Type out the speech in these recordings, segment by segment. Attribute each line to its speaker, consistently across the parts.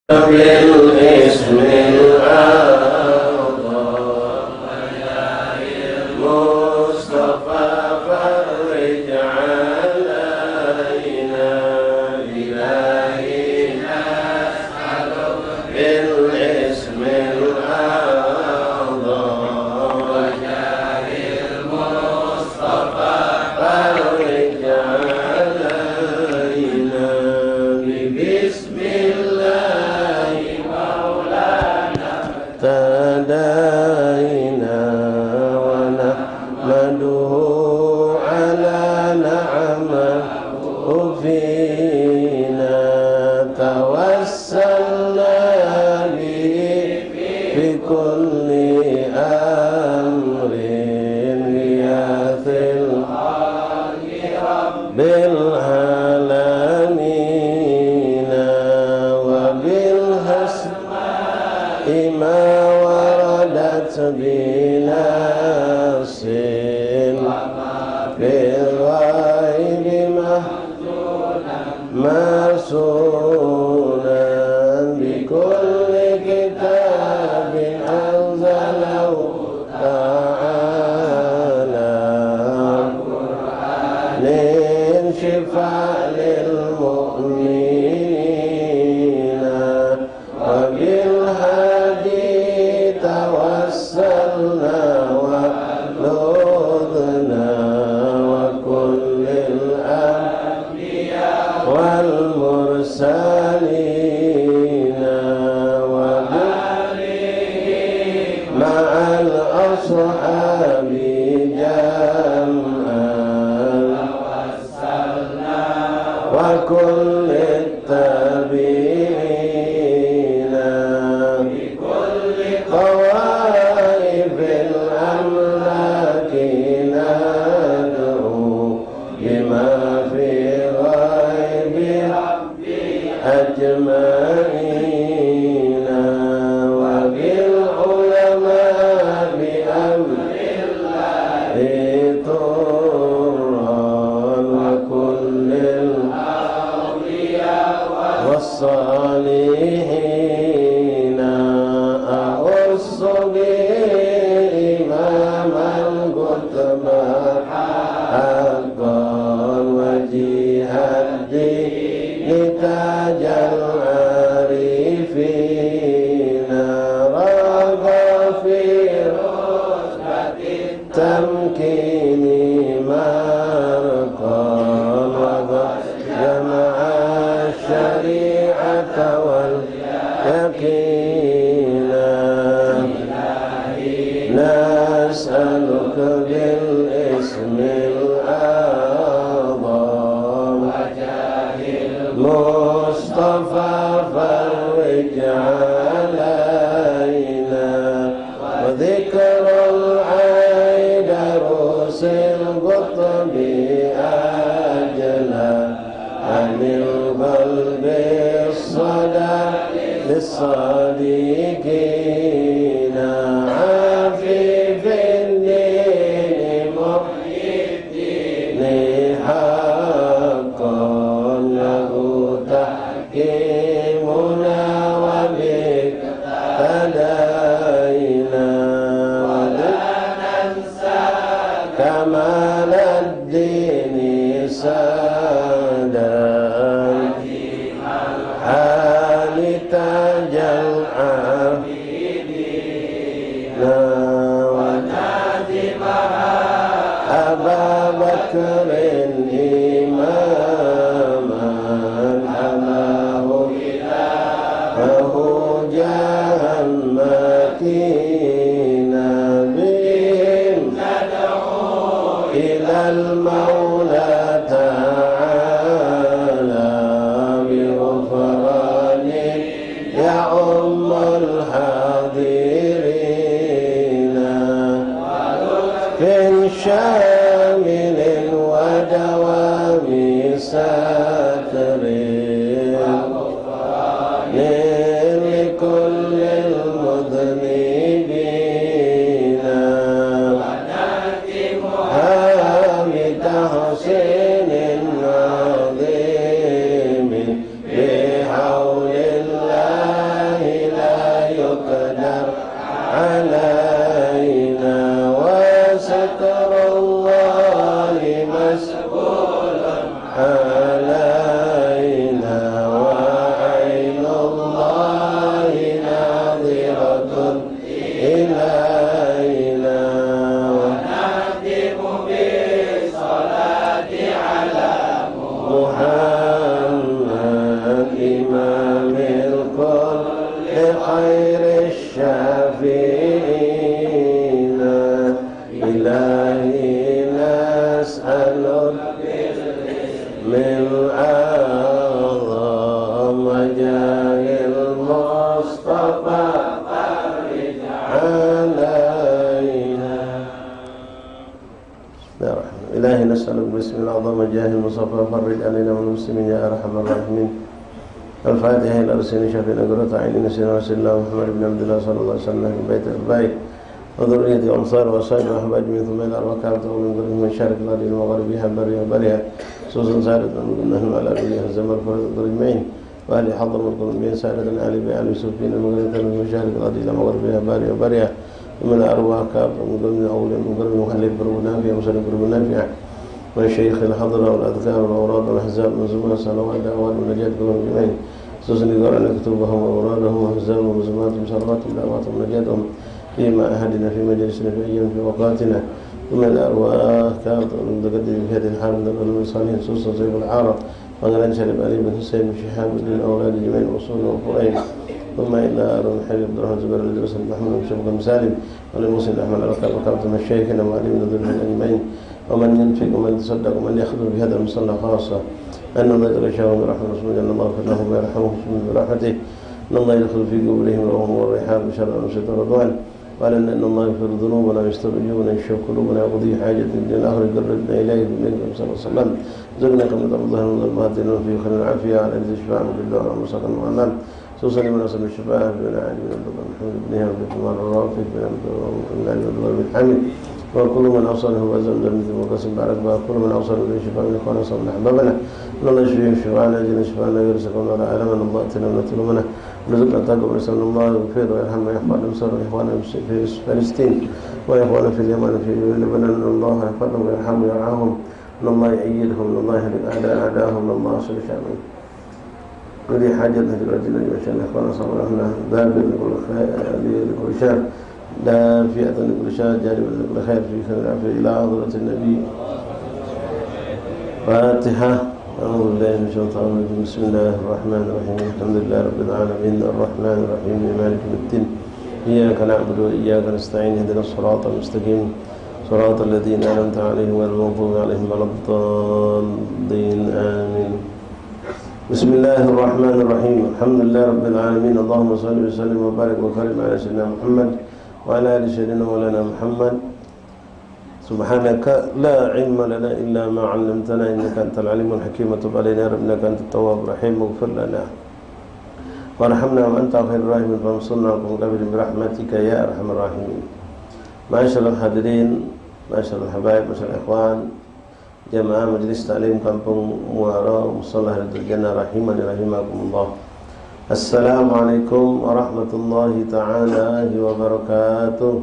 Speaker 1: بالاسم الأعظم المصطفى فرج علينا إلهي نسألك بالاسم الأعظم وجاه المصطفى فرج علينا ببسم الله مولانا اهتدينا ونحمده على نعمه فينا توسلنا به في كل أمر غياث الحق رب العالمين وبالأسماء ما وردت بنص بالغيب مسونا بكل كتاب أنزله تعالى قرآن شفاء للمؤمنين وبالهدي توسلنا ولذنا وكل الأنبياء والمرسلين وآلهم مع الأصحاب جمعا وكل التابعين بكل طوائف الأملاك ندعو بما في غيب ربي أجمعين وبالعلماء بأمر الله طرا وكل والصالحين أخص بإمام القطب حقا وجيه الدين تاج العارفين رغى في رتبة التمكين مرقا وجمع الشريعة واليقين نسألك بالاسم الأعظم وجاه المصطفى فرج علينا وذكر العيد روس القطب أجلا عن القلب الصدى للصادقين عفيف الدين محيي الدين حقا له تحكيمنا وبك هدينا ولا ننسى كمال الدين سادا حال تاج العابدين ونادمها أبا بكر إماما حماه إلهه جاها مكينا بهم ندعو إلى المولى تعالى بغفران يعم الحاضرين ولطف شامل ودوام ساتر وغفران لكل المذنبين ونختمها بتحسين عظيم بحول الله نسألك باسم الأعظم جاه المصطفى فرج علينا والمسلمين يا أرحم الراحمين. الفاتحة إلى رسول شفينا قرة عيننا سيدنا رسول الله محمد بن عبد الله صلى الله عليه وسلم في بيت البيت وذرية أنصار وصائب وأحباب من ثم إلى الركعة ومن ذرية من شارك الأرض المغربية بريا بريا سوسن سالة نحن على أبيه الزمن فرد الضرجمين وأهل حضر من قلوبين سالة علي بأهل يوسفين المغربية من شارك الأرض المغربية بريا بريا ومن أرواح كافر من قلوب أولي من قلوب مخلف قلوب نافع وسلم قلوب نافع والشيخ الحضرة والأذكار والأوراد والأحزاب من زمان صلوات دعوات ونجاة قلوب جميعين سوسن يقول أن كتبهم وأورادهم وأحزابهم وزماتهم صلواتهم دعواتهم ونجاتهم فيما أهدنا في مجلسنا في أيام في وقاتنا ثم الأرواح كافر من تقدم في هذه الحال من العلم الصالحين سوسن زيب العارة وغلان شرب علي بن حسين بن شهاب للأولاد جميع الأصول والقرآن ثم إلى أرض الحبيب عبد الرحمن زبير الدرس محمد بن شبك مسالم ولمسلم أحمد الأرقام وكابة مشايخنا وعليم ذو الأجمعين ومن ينفق ومن يتصدق ومن يأخذ بهذا المصلى خاصة أن الله يتغشاهم برحمة رسوله أن الله يغفر لهم ويرحمهم برحمته أن الله يدخل في قبورهم روحهم والرحاب بشر أنشط الرضوان وعلى أن الله يغفر ذنوبنا ويستر عيوبنا ويشفي قلوبنا ويقضي حاجة من الآخر قربنا إليه بالنبي صلى الله عليه وسلم زرنا كما الله من المهدين في خير العافية على أن الشفاعة بالله والمساق والأمان سوسن من أصل الشفاعة بن علي بن عبد الله محمد بن هاب بن عمر الرافد بن عبد الله بن حامد وكل من أوصله وزن مثل مقسم بعد وكل من أوصله بالشفاء من إخوانا صلى أحبابنا أن الله يشفيهم شفاعنا جل شفاعنا يرزقهم ولا ألمنا الله أتنا ونتلمنا رزقنا تقبل رسالة الله يغفر ويرحم ويحفظ المسار وإخوانا في فلسطين وإخوانا في اليمن في لبنان أن الله يحفظهم ويرحم ويرعاهم أن الله يأيدهم أن الله يهلك أعداءهم أن الله يصلح شأنهم ولي حاجتنا في رجلنا وشأن إخوانا صلى الله عليه وسلم دابر لكل شر دافئة لكل شر جالبا لكل خير في خير العافية إلى حضرة النبي فاتحة أعوذ بالله من الشيطان الرجيم بسم الله الرحمن الرحيم الحمد لله رب العالمين الرحمن الرحيم مالك يوم الدين إياك نعبد وإياك نستعين اهدنا الصراط المستقيم صراط الذين أنعمت عليهم غير المغضوب عليهم ولا الضالين آمين بسم الله الرحمن الرحيم الحمد لله رب العالمين اللهم صل وسلم وبارك وكرم على سيدنا محمد وعلى آل سيدنا مولانا محمد سبحانك لا علم لنا إلا ما علمتنا إنك أنت العليم الحكيم وتب علينا يا رب إنك أنت التواب الرحيم واغفر لنا وارحمنا وأنت خير الراحمين فانصرنا وقم قبل برحمتك يا أرحم الراحمين. معاشر الحاضرين معاشر الحبايب معاشر الإخوان جماعة مجلس تعليم kampung Muara Musalla Ridul Jannah rahimani rahimakumullah. Assalamualaikum warahmatullahi ta'ala wabarakatuh.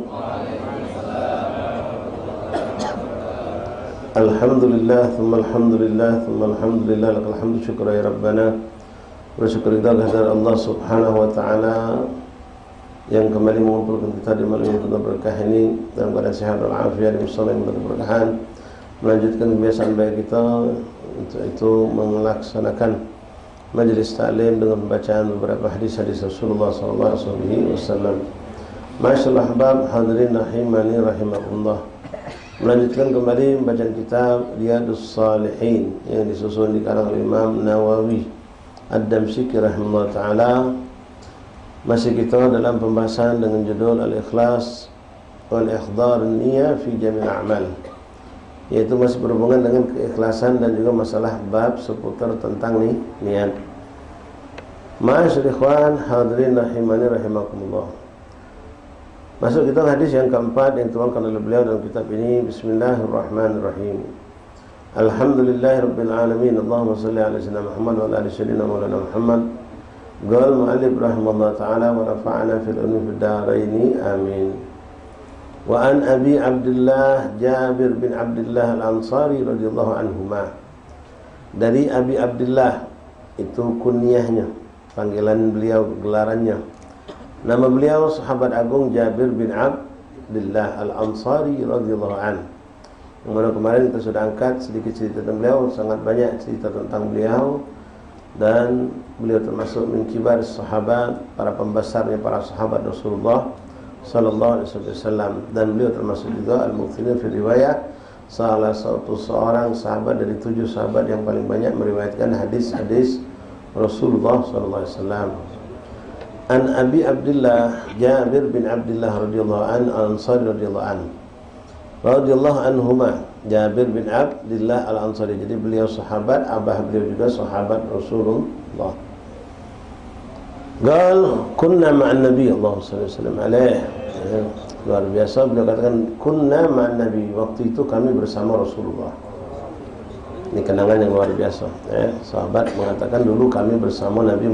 Speaker 1: Alhamdulillah thumma alhamdulillah thumma alhamdulillah lakal hamdu syukra ya rabbana. Bersyukur kita kepada Allah subhanahu wa ta'ala yang kembali mengumpulkan kita di malam yang penuh berkah ini dalam keadaan sehat dan afiat di musalla yang penuh keberkahan, melanjutkan kebiasaan baik kita untuk itu melaksanakan majelis ta'lim dengan pembacaan beberapa hadis-hadis Rasulullah sallallahu alaihi wasallam. Masyaallah ahbab hadirin rahimani rahimakumullah. Melanjutkan kembali bacaan kitab Riyadhus Shalihin yang disusun di karangan Imam Nawawi Ad-Damsyiki rahimahullah taala. Masih kita dalam pembahasan dengan judul Al-Ikhlas wal Ikhdar Niyah fi Jamil A'mal, yaitu masih berhubungan dengan keikhlasan dan juga masalah bab seputar tentang niat. Ma'asyiral ikhwan hadirin rahimani rahimakumullah. Masuk kita hadis yang keempat yang dituangkan oleh beliau dalam kitab ini. Bismillahirrahmanirrahim. Alhamdulillahirabbil alamin. Allahumma shalli ala sayyidina Muhammad wa ala ali sayyidina maulana Muhammad. Qala mu'allif rahimahullah ta'ala wa nafa'ana fil ulum fid darain amin. Wa an Abi Abdullah Jabir bin Abdullah Al-Ansari radhiyallahu anhuma. Dari Abi Abdullah, itu kunyahnya, panggilan beliau, gelarannya. Nama beliau sahabat agung Jabir bin Abdullah Al-Ansari radhiyallahu anhu. Yang mana kemarin kita sudah angkat sedikit cerita tentang beliau, sangat banyak cerita tentang beliau, dan beliau termasuk min kibar sahabat, para pembesarnya para sahabat Rasulullah sallallahu alaihi wasallam, dan beliau termasuk juga al-muqtinin fi riwayat, salah satu seorang sahabat dari 7 sahabat yang paling banyak meriwayatkan hadis-hadis Rasulullah sallallahu alaihi wasallam. An Abi Abdullah Jabir bin Abdullah radhiyallahu an Ansari radhiyallahu an. radhiyallahu anhuma, Jabir bin Abdullah Al-Ansari. Jadi beliau sahabat, abah beliau juga sahabat Rasulullah. Gal kunna ma'an Nabi sallallahu alaihi wasallam alaih. Luar biasa beliau katakan kunna ma'an Nabi, waktu itu kami bersama Rasulullah. Ini kenangan yang luar biasa. Sahabat mengatakan dulu kami bersama Nabi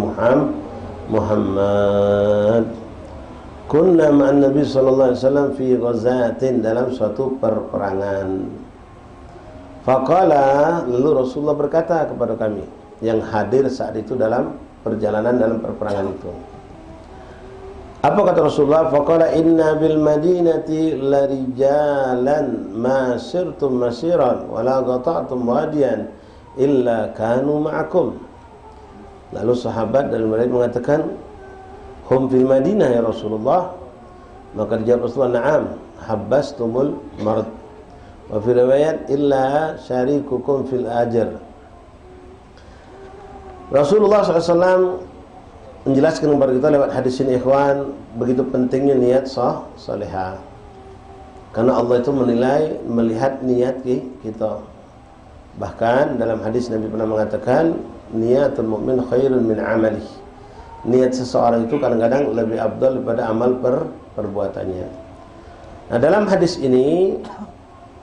Speaker 1: Muhammad. Kunna ma'an Nabi sallallahu alaihi wasallam fi ghazatin, dalam suatu perperangan. Faqala, lalu Rasulullah berkata kepada kami yang hadir saat itu dalam perjalanan dalam perperangan itu. Apa kata Rasulullah? Faqala inna bil madinati larijalan ma sirtum masiran wa la qata'tum wadiyan illa kanu ma'akum. Lalu sahabat dari mereka mengatakan, hum fil Madinah ya Rasulullah. Maka dijawab Rasulullah, na'am habbastumul marad. Wa fi riwayat illa syarikukum fil ajr. Rasulullah SAW menjelaskan kepada kita lewat hadis ini, ikhwan, begitu pentingnya niat salihah. Karena Allah itu menilai, melihat niat kita. Bahkan dalam hadis Nabi pernah mengatakan, niatul mu'min khairun min amalih. Niat seseorang itu kadang-kadang lebih afdal daripada amal perbuatannya. Nah, dalam hadis ini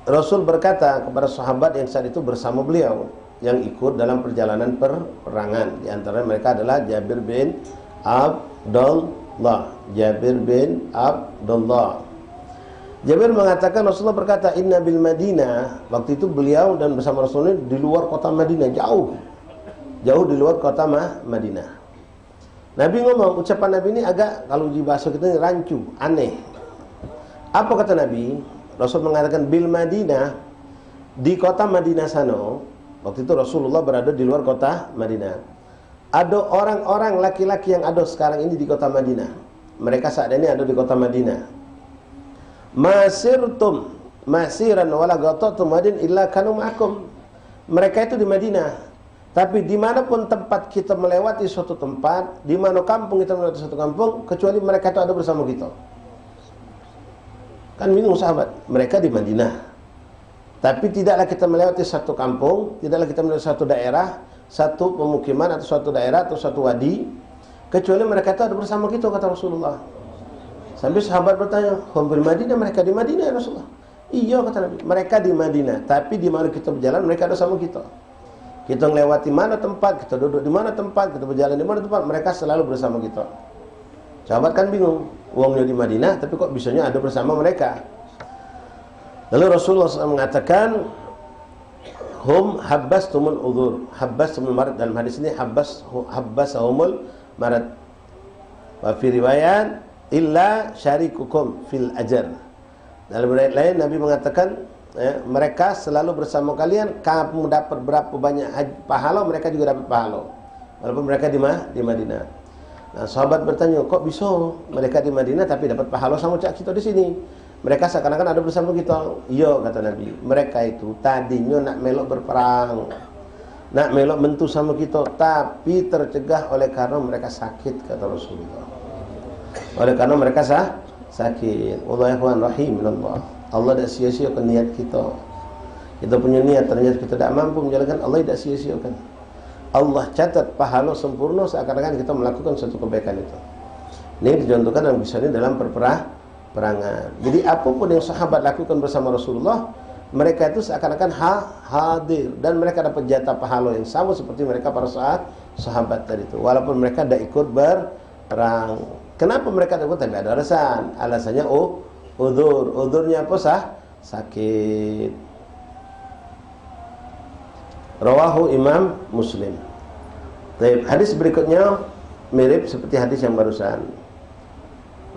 Speaker 1: Rasul berkata kepada sahabat yang saat itu bersama beliau, yang ikut dalam perjalanan peperangan. Di antara mereka adalah Jabir bin Abdullah. Jabir mengatakan Rasulullah berkata, inna bil Madinah. Waktu itu beliau dan bersama Rasulullah di luar kota Madinah, jauh di luar kota Madinah. Nabi ngomong, ucapan Nabi ini agak, kalau di bahasa kita ini rancu, aneh. Apa kata Nabi? Rasul mengatakan bil Madinah, di kota Madinah sana. Waktu itu Rasulullah berada di luar kota Madinah. Ada orang-orang laki-laki yang ada sekarang ini di kota Madinah. Mereka saat ini ada di kota Madinah. Masirtum masiran wala ghatatum wadin illa kanu ma'akum. Mereka itu di Madinah. Tapi dimanapun tempat kita melewati suatu tempat, di mana kampung kita melewati suatu kampung, kecuali mereka itu ada bersama kita. Kan bingung sahabat. Mereka di Madinah. Tapi tidaklah kita melewati satu kampung, tidaklah kita melewati satu daerah, satu pemukiman atau suatu daerah atau suatu wadi, kecuali mereka itu ada bersama kita, kata Rasulullah. Sampai sahabat bertanya, hum bil Madinah, mereka di Madinah ya Rasulullah? Iya, kata Nabi, mereka di Madinah, tapi di mana kita berjalan mereka ada sama kita. Kita melewati mana tempat, kita duduk di mana tempat, kita berjalan di mana tempat, mereka selalu bersama kita. Sahabat kan bingung, uangnya di Madinah, tapi kok bisanya ada bersama mereka. Lalu Rasulullah SAW mengatakan, hum habbastumul udhur, habbastumul marad. Dalam hadis ini habbasahumul marad. Wa fi riwayat illa syarikukum fil ajr. Dalam riwayat lain Nabi mengatakan, mereka selalu bersama kalian, kamu dapat berapa banyak pahala, mereka juga dapat pahala. Walaupun mereka di Madinah. Nah, sahabat bertanya, kok bisa mereka di Madinah tapi dapat pahala sama kita di sini? Mereka seakan-akan ada bersama kita. Iya, kata Nabi, mereka itu tadinya nak melok berperang, nak melok mentu sama kita, tapi tercegah oleh karena mereka sakit, kata Rasulullah. Oleh karena mereka sakit. Wallahuan rahim minallah. Allah tidak sia-siakan niat kita. Kita punya niat, ternyata kita tidak mampu menjalankan, Allah tidak sia-siakan. Allah catat pahala sempurna seakan-akan kita melakukan suatu kebaikan itu. Ini dicontohkan dalam kisah ini dalam peperangan. Jadi apapun yang sahabat lakukan bersama Rasulullah, mereka itu seakan-akan hadir, dan mereka dapat jatah pahala yang sama seperti mereka para sahabat tadi itu. Walaupun mereka tidak ikut berperang. Kenapa mereka tidak ikut? Tapi ada alasan. Alasannya udhurnya apa? Sakit. Rawahu Imam Muslim. Hadis berikutnya mirip seperti hadis yang barusan.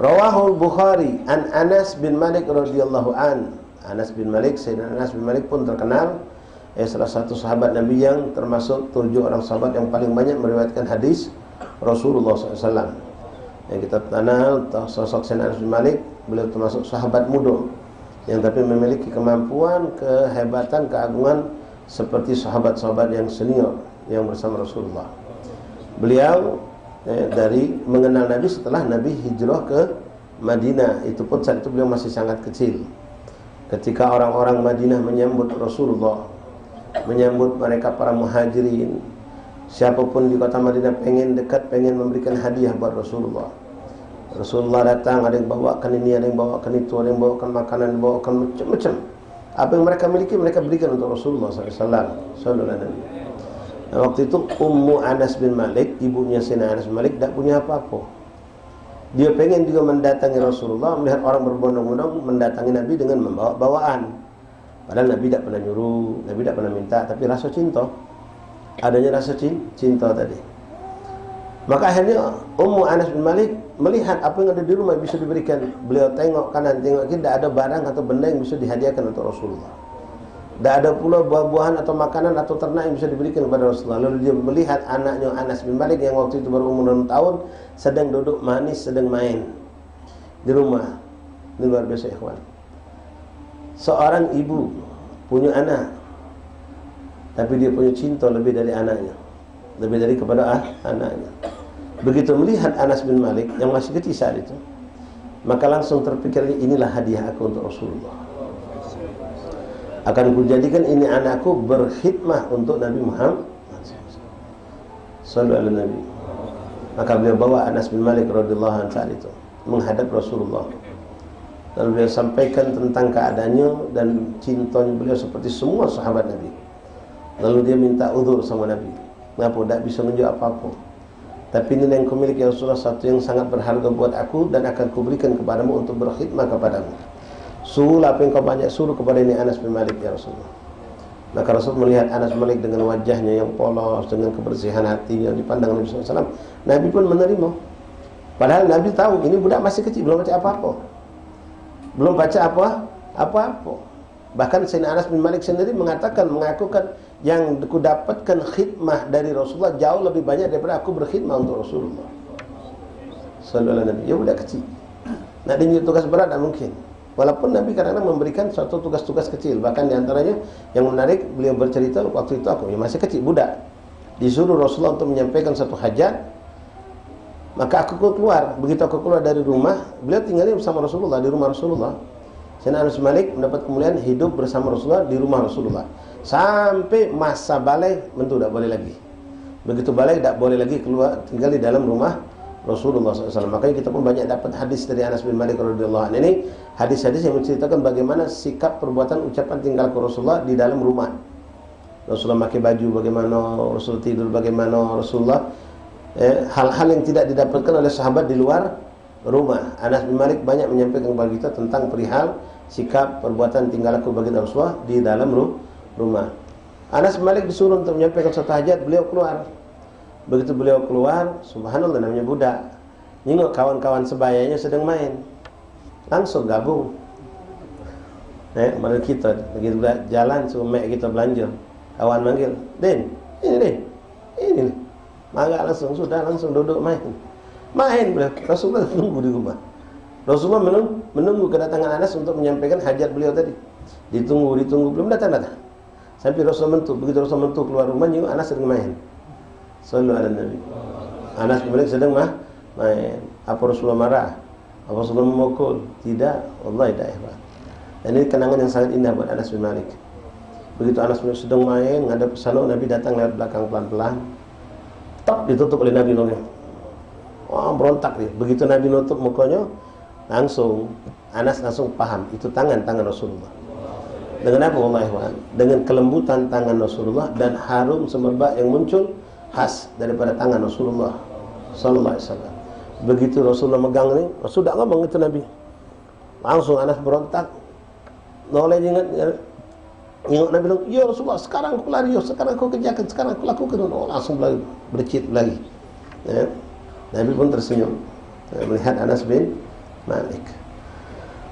Speaker 1: Rawahul Bukhari an Anas bin Malik radhiyallahu an. Anas bin Malik, Sayyidina Anas bin Malik pun terkenal salah satu sahabat Nabi yang termasuk 7 orang sahabat yang paling banyak meriwayatkan hadis Rasulullah SAW. Yang kita kenal sosok Sayyidina Anas bin Malik, beliau termasuk sahabat muda yang tapi memiliki kemampuan, kehebatan, keagungan seperti sahabat-sahabat yang senior yang bersama Rasulullah. Beliau dari mengenal Nabi setelah Nabi hijrah ke Madinah. Itu pun saat itu beliau masih sangat kecil. ketika orang-orang Madinah menyambut Rasulullah, menyambut mereka para muhajirin, siapapun di kota Madinah pengen dekat, pengen memberikan hadiah buat Rasulullah. Rasulullah datang, ada yang bawakan ini, ada yang bawakan itu, ada yang bawakan makanan, bawakan macam-macam. Apa yang mereka miliki, mereka berikan untuk Rasulullah SAW. Nah, waktu itu Ummu Anas bin Malik, ibunya Sayyidina Anas bin Malik, tak punya apa-apa. Dia pengen juga mendatangi Rasulullah, melihat orang berbondong-bondong mendatangi Nabi dengan membawa bawaan. Padahal Nabi tidak pernah nyuruh, Nabi tidak pernah minta, tapi rasa cinta. Adanya rasa cinta tadi. Maka akhirnya Ummu Anas bin Malik melihat apa yang ada di rumah bisa diberikan. Beliau tengok kanan, tengok kiri, tidak ada barang atau benda yang bisa dihadiahkan untuk Rasulullah. Tidak ada pula buah-buahan atau makanan atau ternak yang bisa diberikan kepada Rasulullah. Lalu dia melihat anaknya Anas bin Malik yang waktu itu baru umur 6 tahun sedang duduk manis, sedang main di rumah. Ini luar biasa ikhwan. Seorang ibu punya anak, tapi dia punya cinta lebih dari anaknya, lebih dari kepada anaknya. Begitu melihat Anas bin Malik yang masih kecil saat itu, maka langsung terpikir, inilah hadiah aku untuk Rasulullah. Akan kujadikan ini anakku berkhidmah untuk Nabi Muhammad sallallahu alaihi Nabi. Maka beliau bawa Anas bin Malik radhiyallahu anhu saat itu menghadap Rasulullah. Lalu beliau sampaikan tentang keadaannya dan cintanya beliau seperti semua sahabat Nabi. Lalu dia minta uzur sama Nabi. Kenapa? Tak bisa menunjuk apa-apa. Tapi ini yang kumiliki ya Rasulullah, satu yang sangat berharga buat aku dan akan kuberikan kepadamu untuk berkhidmah kepadamu. Suruh apa yang kau banyak suruh kepada ini Anas bin Malik ya Rasulullah. Maka Rasul melihat Anas bin Malik dengan wajahnya yang polos, dengan kebersihan hati yang dipandang Nabi SAW. Nabi pun menerima. Padahal Nabi tahu ini budak masih kecil, belum baca apa-apa. Belum baca apa-apa. Bahkan Sayyidina Anas bin Malik sendiri mengatakan, mengakukan, yang aku dapatkan khidmah dari Rasulullah jauh lebih banyak daripada aku berkhidmah untuk Rasulullah sallallahu alaihi wasallam. Ya budak kecil. Nak dia tugas berat tak mungkin. Walaupun Nabi kadang-kadang memberikan suatu tugas-tugas kecil. Bahkan diantaranya yang menarik, beliau bercerita waktu itu aku masih kecil, budak, disuruh Rasulullah untuk menyampaikan satu hajat. Maka aku keluar. Begitu aku keluar dari rumah, beliau tinggalnya bersama Rasulullah di rumah Rasulullah. Sayyidina Anas bin Malik mendapat kemuliaan hidup bersama Rasulullah di rumah Rasulullah sampai masa balik, tentu tidak boleh lagi. Begitu balik tidak boleh lagi keluar, tinggal di dalam rumah Rasulullah SAW. Makanya kita pun banyak dapat hadis dari Anas bin Malik radhiyallahu anhu. Ini hadis-hadis yang menceritakan bagaimana sikap, perbuatan, ucapan tinggal Rasulullah di dalam rumah. Rasulullah pakai baju bagaimana, Rasul tidur bagaimana, Rasulullah hal-hal yang tidak didapatkan oleh sahabat di luar rumah. Anas bin Malik banyak menyampaikan kepada kita tentang perihal sikap, perbuatan, tinggal laku bagi Rasulullah di dalam rumah. Anas bin Malik disuruh untuk menyampaikan satu hajat, beliau keluar. Begitu beliau keluar, subhanallah, namanya budak, nengok kawan-kawan sebayanya sedang main, langsung gabung. Mana kita lagi jalan, suruh kita belanja, kawan manggil, Den, ini maka langsung sudah langsung duduk main beliau. Rasulullah menunggu di rumah. Rasulullah menunggu kedatangan Anas untuk menyampaikan hajat beliau tadi. Ditunggu belum datang. Sampai Rasulullah mentuk. Begitu Rasulullah mentuk keluar rumah, nyuruh Anas sedang main. Sallallahu alaihi Nabi. Anas bin Malik sedang main. Apa Rasulullah marah? Apa Rasulullah memukul? Tidak, wallahi tidak. Dan ini kenangan yang sangat indah buat Anas bin Malik. Begitu Anas bin Malik sedang main, ngadap ke sana, Nabi datang lewat belakang pelan-pelan. Tak ditutup oleh Nabi nongnya. Wah, berontak dia. Begitu Nabi nutup mukanya, langsung Anas langsung paham itu tangan Rasulullah. Dengan apa wallahi? Dengan kelembutan tangan Rasulullah dan harum semerbak yang muncul khas daripada tangan Rasulullah sallallahu alaihi wasallam. Begitu Rasulullah megang ini, Rasul tak ngomong itu Nabi. Langsung Anas berontak. Noleh ingat Nabi bilang, "Ya Rasulullah, sekarang aku lari, sekarang aku kerjakan, sekarang aku lakukan." Oh, langsung bercit lagi. Ya. Nabi pun tersenyum melihat Anas bin Malik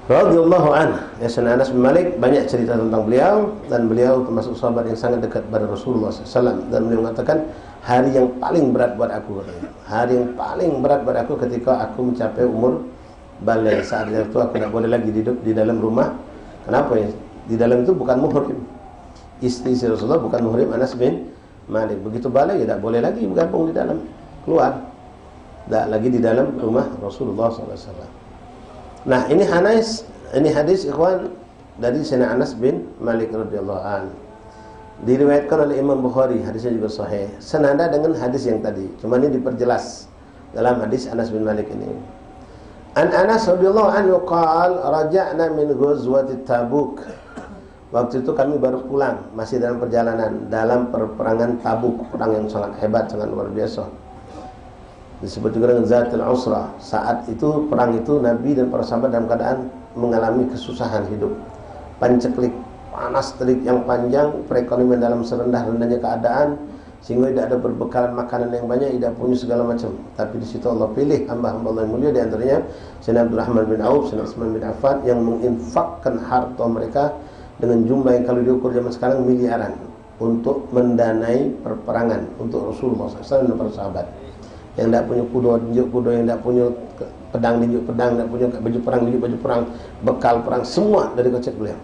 Speaker 1: radhiyallahu anhu. Anas bin Malik banyak cerita tentang beliau, dan beliau termasuk sahabat yang sangat dekat pada Rasulullah SAW. Dan beliau mengatakan, hari yang paling berat buat aku, hari yang paling berat buat aku ketika aku mencapai umur balik. Saat itu aku tidak boleh lagi hidup di dalam rumah. Kenapa ya? Di dalam itu bukan muhrim. Istri Rasulullah bukan muhrim Anas bin Malik. Begitu balik ya tidak boleh lagi bergabung di dalam, keluar. Tak lagi di dalam rumah Rasulullah SAW. Nah, ini hadis ikhwan dari Sayyidina Anas bin Malik radhiyallahu an. Diriwayatkan oleh Imam Bukhari, hadisnya juga sahih. Senada dengan hadis yang tadi, cuma ini diperjelas dalam hadis Anas bin Malik ini. An Anas radhiyallahu anhu qala raja'na min ghazwati Tabuk. Waktu itu kami baru pulang, masih dalam perjalanan dalam peperangan Tabuk, perang yang sangat hebat, sangat luar biasa. Disebut juga dengan Zatul Usra. Saat itu perang itu Nabi dan para sahabat dalam keadaan mengalami kesusahan hidup. Panceklik, panas terik yang panjang, perekonomian dalam serendah-rendahnya keadaan, sehingga tidak ada berbekalan makanan yang banyak, tidak punya segala macam. Tapi di situ Allah pilih hamba-hamba Allah yang mulia, di antaranya Sayyidina Abdurrahman bin Auf, Sayyidina Utsman bin Affan, yang menginfakkan harta mereka dengan jumlah yang kalau diukur zaman sekarang miliaran untuk mendanai perperangan untuk Rasulullah SAW dan para sahabat. Yang tidak punya kuda, tinjuk kuda, yang tidak punya pedang, tinjuk pedang, tidak punya baju perang, tinjuk baju perang, bekal perang, semua dari kocek beliau.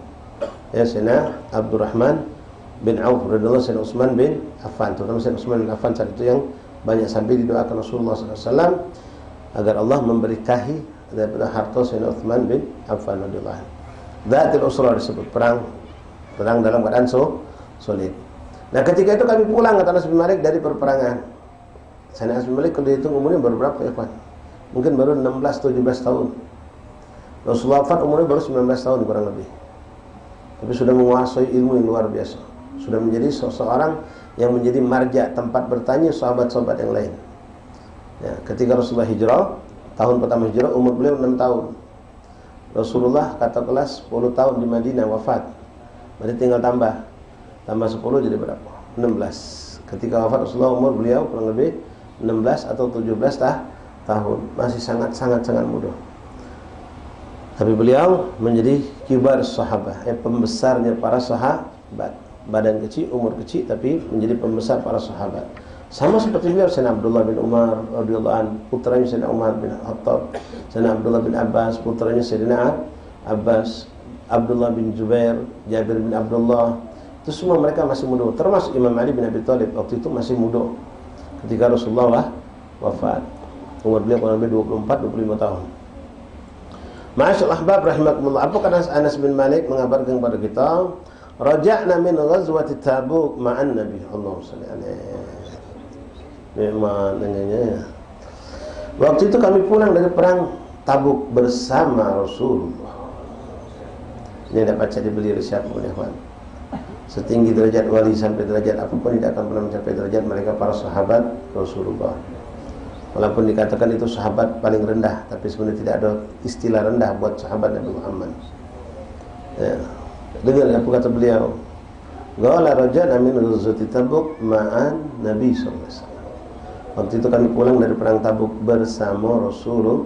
Speaker 1: Ya, Sayyidina Abdurrahman bin Auf radhiyallahu, Sayyidina Utsman bin Affan, terutama Sayyidina Utsman bin Affan saat itu yang banyak sampai didoakan Rasulullah SAW agar Allah memberkahi daripada harta Sayyidina Utsman bin Affan radhiyallahu. Zatul Usra disebut perang dalam keadaan sulit. Nah, ketika itu kami pulang, kata Anas bin Malik, dari perperangan. Sayyidina Anas bin Malik kalau dihitung umurnya baru berapa ya, Pak? Mungkin baru 16-17 tahun. Rasulullah wafat umurnya baru 19 tahun kurang lebih. Tapi sudah menguasai ilmu yang luar biasa. Sudah menjadi seseorang yang menjadi marja, tempat bertanya sahabat-sahabat yang lain. Ya, ketika Rasulullah hijrah, tahun pertama hijrah, umur beliau 6 tahun. Rasulullah katakanlah 10 tahun di Madinah wafat. Berarti tinggal tambah 10 jadi berapa? 16. Ketika wafat Rasulullah umur beliau kurang lebih 16 atau 17 tahun. Masih sangat muda. Tapi beliau menjadi kibar sahabat, pembesarnya para sahabat. Badan kecil, umur kecil, tapi menjadi pembesar para sahabat. Sama seperti beliau Sayyidina Abdullah bin Umar radhiyallahu an, putranya Sayyidina Umar bin Khattab, Sayyidina Abdullah bin Abbas, putranya Sayyidina Abbas, Abdullah bin Zubair, Jabir bin Abdullah. Itu semua mereka masih muda. Termasuk Imam Ali bin Abi Thalib waktu itu masih muda ketika Rasulullah wafat. Umur beliau kurang lebih 24-25 tahun. Ma'asyal ahbab rahimakumullah. Apa kata Anas bin Malik mengabarkan kepada kita? Raja'na min ghazwati Tabuk ma'an Nabi. Allahumma shalli alaihi. Memang dengannya. Waktu itu kami pulang dari perang Tabuk bersama Rasulullah. Ini ada baca dibeli resep oleh Tuhan. Setinggi derajat wali sampai derajat apapun tidak akan pernah mencapai derajat mereka para sahabat Rasulullah. Walaupun dikatakan itu sahabat paling rendah, tapi sebenarnya tidak ada istilah rendah buat sahabat Nabi Muhammad. Ya. Dengar apa kata beliau? Qala raja'na min ghazwati Tabuk ma'an Nabi sallallahu alaihi wasallam. Waktu itu kami pulang dari perang Tabuk bersama Rasulullah.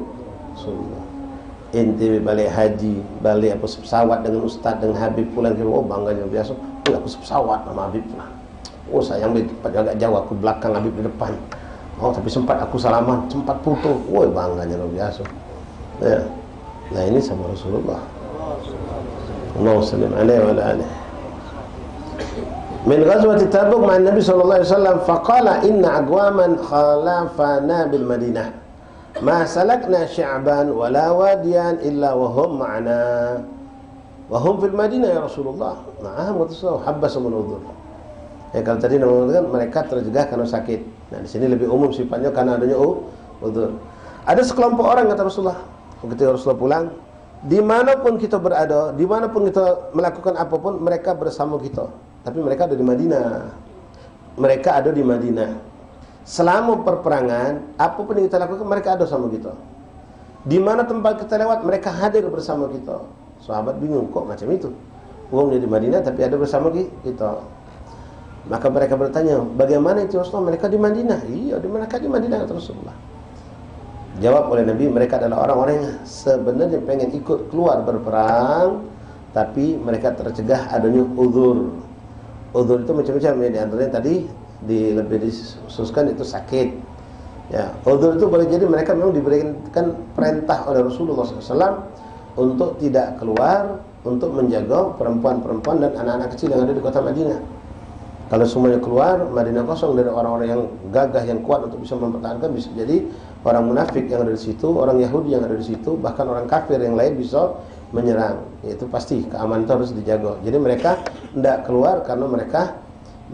Speaker 1: Ente balik haji, balik apa pesawat dengan ustaz, dengan Habib pulang ke bangganya biasa. Aku pesawat sama Habib pulang. Oh sayang di depan agak jauh, aku belakang, Habib di depan. Oh tapi sempat aku salaman, sempat foto. Woi bangganya luar biasa. Ya. Nah ini sama Rasulullah. Allahumma salli alaihi wa ala alihi. Min ghazwati Tabuk ma'an Nabi sallallahu alaihi wasallam faqala inna aqwaman khalafana bil Madinah ma salakna sya'ban wala wadiyan illa wa hum ma'ana wa hum fil Madinah ya Rasulullah. Na'am wa tasaw habbasu min udhur. Ya kalau tadi mengatakan mereka terjegah karena sakit. Nah di sini lebih umum sifatnya karena adanya udhur. Ada sekelompok orang kata Rasulullah ketika Rasulullah pulang, dimanapun kita berada, dimanapun kita melakukan apapun, mereka bersama kita. Tapi mereka ada di Madinah. Mereka ada di Madinah. Selama perperangan, apapun yang kita lakukan, mereka ada sama kita. Di mana tempat kita lewat, mereka hadir bersama kita. Sahabat bingung, kok macam itu? Uangnya di Madinah, tapi ada bersama kita. Maka mereka bertanya, bagaimana itu Rasulullah? Mereka di Madinah. Iya, di mana di Madinah kata Rasulullah. Jawab oleh Nabi, mereka adalah orang-orang yang sebenarnya pengen ikut keluar berperang, tapi mereka tercegah adanya uzur. Uzur itu macam-macam ya, di antaranya tadi lebih dikhususkan itu sakit. Ya, uzur itu boleh jadi mereka memang diberikan perintah oleh Rasulullah SAW untuk tidak keluar, untuk menjaga perempuan-perempuan dan anak-anak kecil yang ada di kota Madinah. Kalau semuanya keluar, Madinah kosong dari orang-orang yang gagah, yang kuat untuk bisa mempertahankan, bisa jadi orang munafik yang ada di situ, orang Yahudi yang ada di situ, bahkan orang kafir yang lain bisa menyerang. Itu pasti keamanan itu harus dijaga. Jadi mereka tidak keluar karena mereka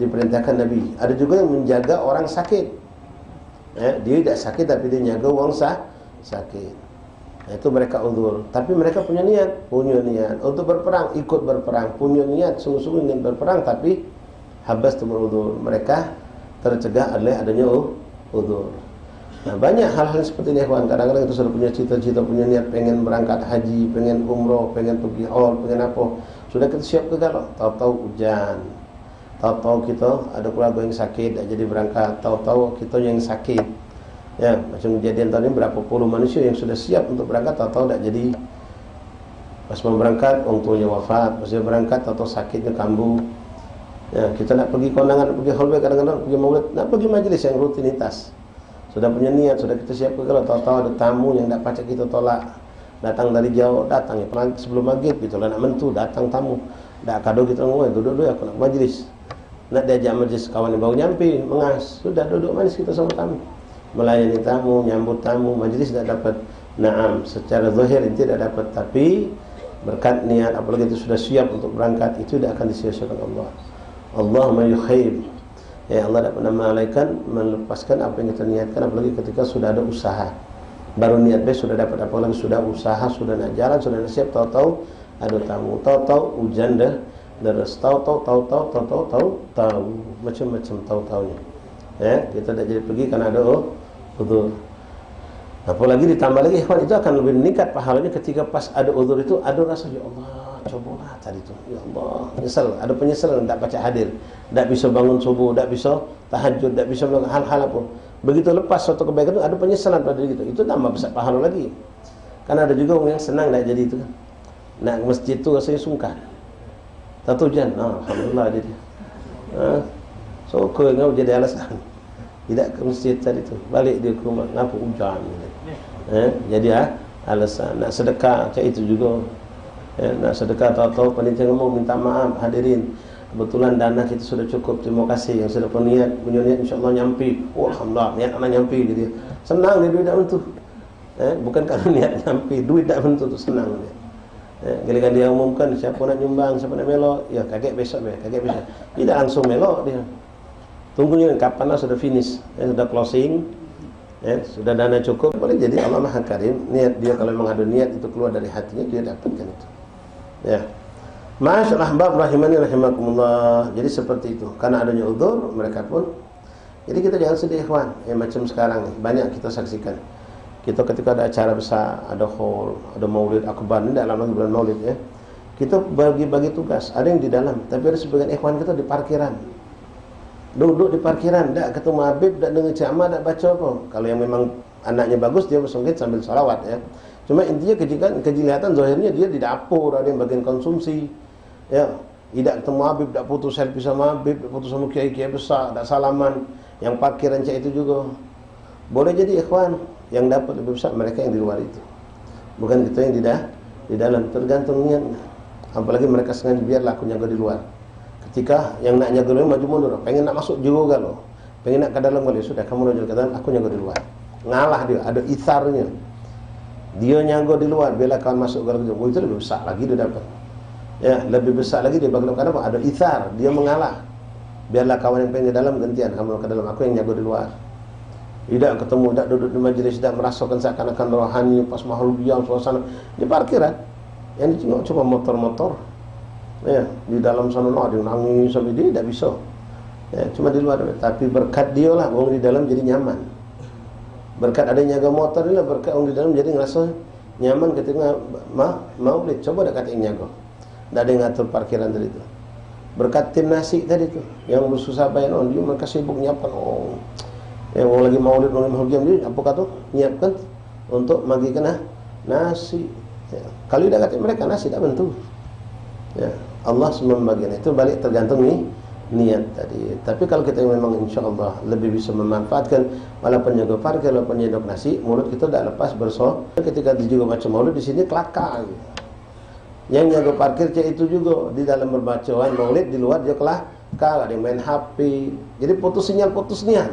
Speaker 1: diperintahkan Nabi. Ada juga yang menjaga orang sakit. Dia tidak sakit tapi dia jaga orang sakit. Itu mereka uzur. Tapi mereka punya niat untuk berperang, ikut berperang, punya niat sungguh-sungguh ingin berperang, tapi habas tumur uzur. Mereka tercegah oleh adanya uzur. Nah, banyak hal-hal seperti ini, kawan. Kadang-kadang itu sudah punya cita-cita, punya niat pengen berangkat haji, pengen umroh, pengen pergi haul, pengen apa. Sudah kita siap ke galau, tahu-tahu hujan. Tahu-tahu kita ada keluarga yang sakit, tak jadi berangkat. Tahu-tahu kita yang sakit. Ya, macam kejadian tahun ini berapa puluh manusia yang sudah siap untuk berangkat, tahu-tahu tak jadi. Pas mau berangkat, orang tuanya wafat. Pas dia berangkat, tahu-tahu sakitnya kambuh. Ya, kita nak pergi kondangan, nak pergi haul, kadang-kadang pergi maulid, nak pergi majlis yang rutinitas. Sudah punya niat, sudah kita siap ke galau, tahu-tahu ada tamu yang tak pacak kita tolak. Datang dari jauh, datang ya, sebelum maghrib gitu lah, nak mentu, datang tamu. Tak kado kita ngomong, duduk dulu aku nak majlis. Nak diajak majlis kawan yang baru nyampe, mengas, sudah duduk manis kita sama tamu, melayani tamu, nyambut tamu, majlis tidak dapat. Naam, secara zahir itu tidak dapat, tapi berkat niat, apalagi itu sudah siap untuk berangkat, itu tidak akan disia-siakan Allah. Allah mayukhayb. Ya, Allah tidak pernah melepaskan apa yang kita niatkan, apalagi ketika sudah ada usaha. Baru niat baik sudah dapat, apalagi sudah usaha, sudah nak jalan, sudah nak siap, tahu-tahu ada tamu, tahu-tahu hujan deras, tahu-tahu macam-macam tahu-tahunya. Ya, kita tidak jadi pergi karena ada uzur. Apalagi ditambah lagi, ikhwan, itu akan lebih meningkat pahalanya ketika pas ada uzur itu ada rasa, ya Allah, cobalah tadi itu, ya Allah, nyesal, ada penyesalan, tidak baca hadir, tidak bisa bangun subuh, tidak bisa tahajud, tidak bisa melakukan hal-hal apa. Begitu lepas suatu kebaikan itu ada penyesalan pada diri itu tambah besar pahala lagi. Karena ada juga orang yang senang tidak jadi itu kan. Nak ke masjid itu rasanya sungkan. Tak hujan, alhamdulillah dia. So kau jadi alasan. Tidak ke masjid tadi tu, balik dia ke rumah, ngapa hujan? Jadi alasan. Nak sedekah macam itu juga. Nak sedekah tahu-tahu panitia ngomong minta maaf hadirin. Kebetulan dana kita sudah cukup, terima kasih. Yang sudah punya niat insya-Allah nyampi. Oh, alhamdulillah, niat anak nyampi dia. Senang dia, duit tak mentu. Bukan kalau niat nyampi, duit tak mentu tu senang dia. Ketika dia umumkan siapa nak nyumbang, siapa nak melok, ya kaget besok. Tidak langsung melok dia. Tunggunya kapan lah sudah finish, sudah closing, sudah dana cukup, boleh jadi Allah Maha Karim. Niat dia kalau memang ada niat itu keluar dari hatinya, dia dapatkan itu. Ya. Masyaallah ahbab rahimani rahimakumullah. Jadi seperti itu. Karena adanya uzur mereka pun. Jadi kita jangan sedih, ikhwan. Macam sekarang banyak kita saksikan. Kita ketika ada acara besar, ada haul, ada maulid akbar, ini dalam lagi bulan maulid ya. Kita bagi-bagi tugas. Ada yang di dalam, tapi ada sebagian ikhwan kita di parkiran. Duduk di parkiran, tak ketemu Habib, tak dengar ceramah, tak baca apa. Kalau yang memang anaknya bagus, dia bersongket sambil salawat ya. Cuma intinya kejilatan zahirnya dia di dapur, ada yang bagian konsumsi. Ya, tidak ketemu Habib, tak foto selfie sama Habib, tak foto sama kiai-kiai besar, tak salaman. Yang parkiran cak itu juga. Boleh jadi ikhwan yang dapat lebih besar mereka yang di luar itu. Bukan kita yang di dalam, tergantung niatnya. Apalagi mereka sengaja biarlah aku jaga di luar. Ketika yang nak jaga di luar maju mundur, pengen nak masuk juga loh. Pengen nak ke dalam boleh, sudah kamu jaga ke dalam, aku jaga di luar. Ngalah dia, ada itharnya. Dia nyago di luar, bila kawan masuk ke dalam, itu lebih besar lagi dia dapat. Ya, lebih besar lagi dia bagi kenapa? Ada ithar, dia mengalah. Biarlah kawan yang pengen di dalam gantian, kamu ke dalam, aku yang nyago di luar. Tidak ketemu, tidak duduk di majlis, tidak merasakan seakan-akan rohani pas mahal biang suasana di parkiran. Yang ditengok cuma motor-motor. Ya, di dalam sana ada yang nangis sampai dia tidak bisa. Ya, cuma di luar. Tapi berkat dia lah, orang di dalam jadi nyaman. Berkat ada nyaga motor ni lah, berkat orang di dalam jadi ngerasa nyaman ketika mau beli. Coba dah kata yang nyaga. Tak ada yang ngatur parkiran tadi tu. Berkat tim nasi tadi tu, yang susah bayar on dia mereka sibuk nyiapkan. Yang orang lagi maulid, orang bahagia dia apa kata? Nyiapkan untuk bagi kena nasi. Ya. Kalau dia kata mereka nasi tak bentuk. Ya, Allah semua bagian itu balik tergantung niat tadi. Tapi kalau kita memang insya-Allah lebih bisa memanfaatkan walaupun jaga parkir, walaupun nyedok nasi, mulut kita tak lepas bersoh. Ketika juga baca maulid di sini kelakar. Yang jaga parkir cek itu juga di dalam berbacaan maulid, di luar dia kelakar, ada yang main HP. Jadi putus sinyal, putus niat.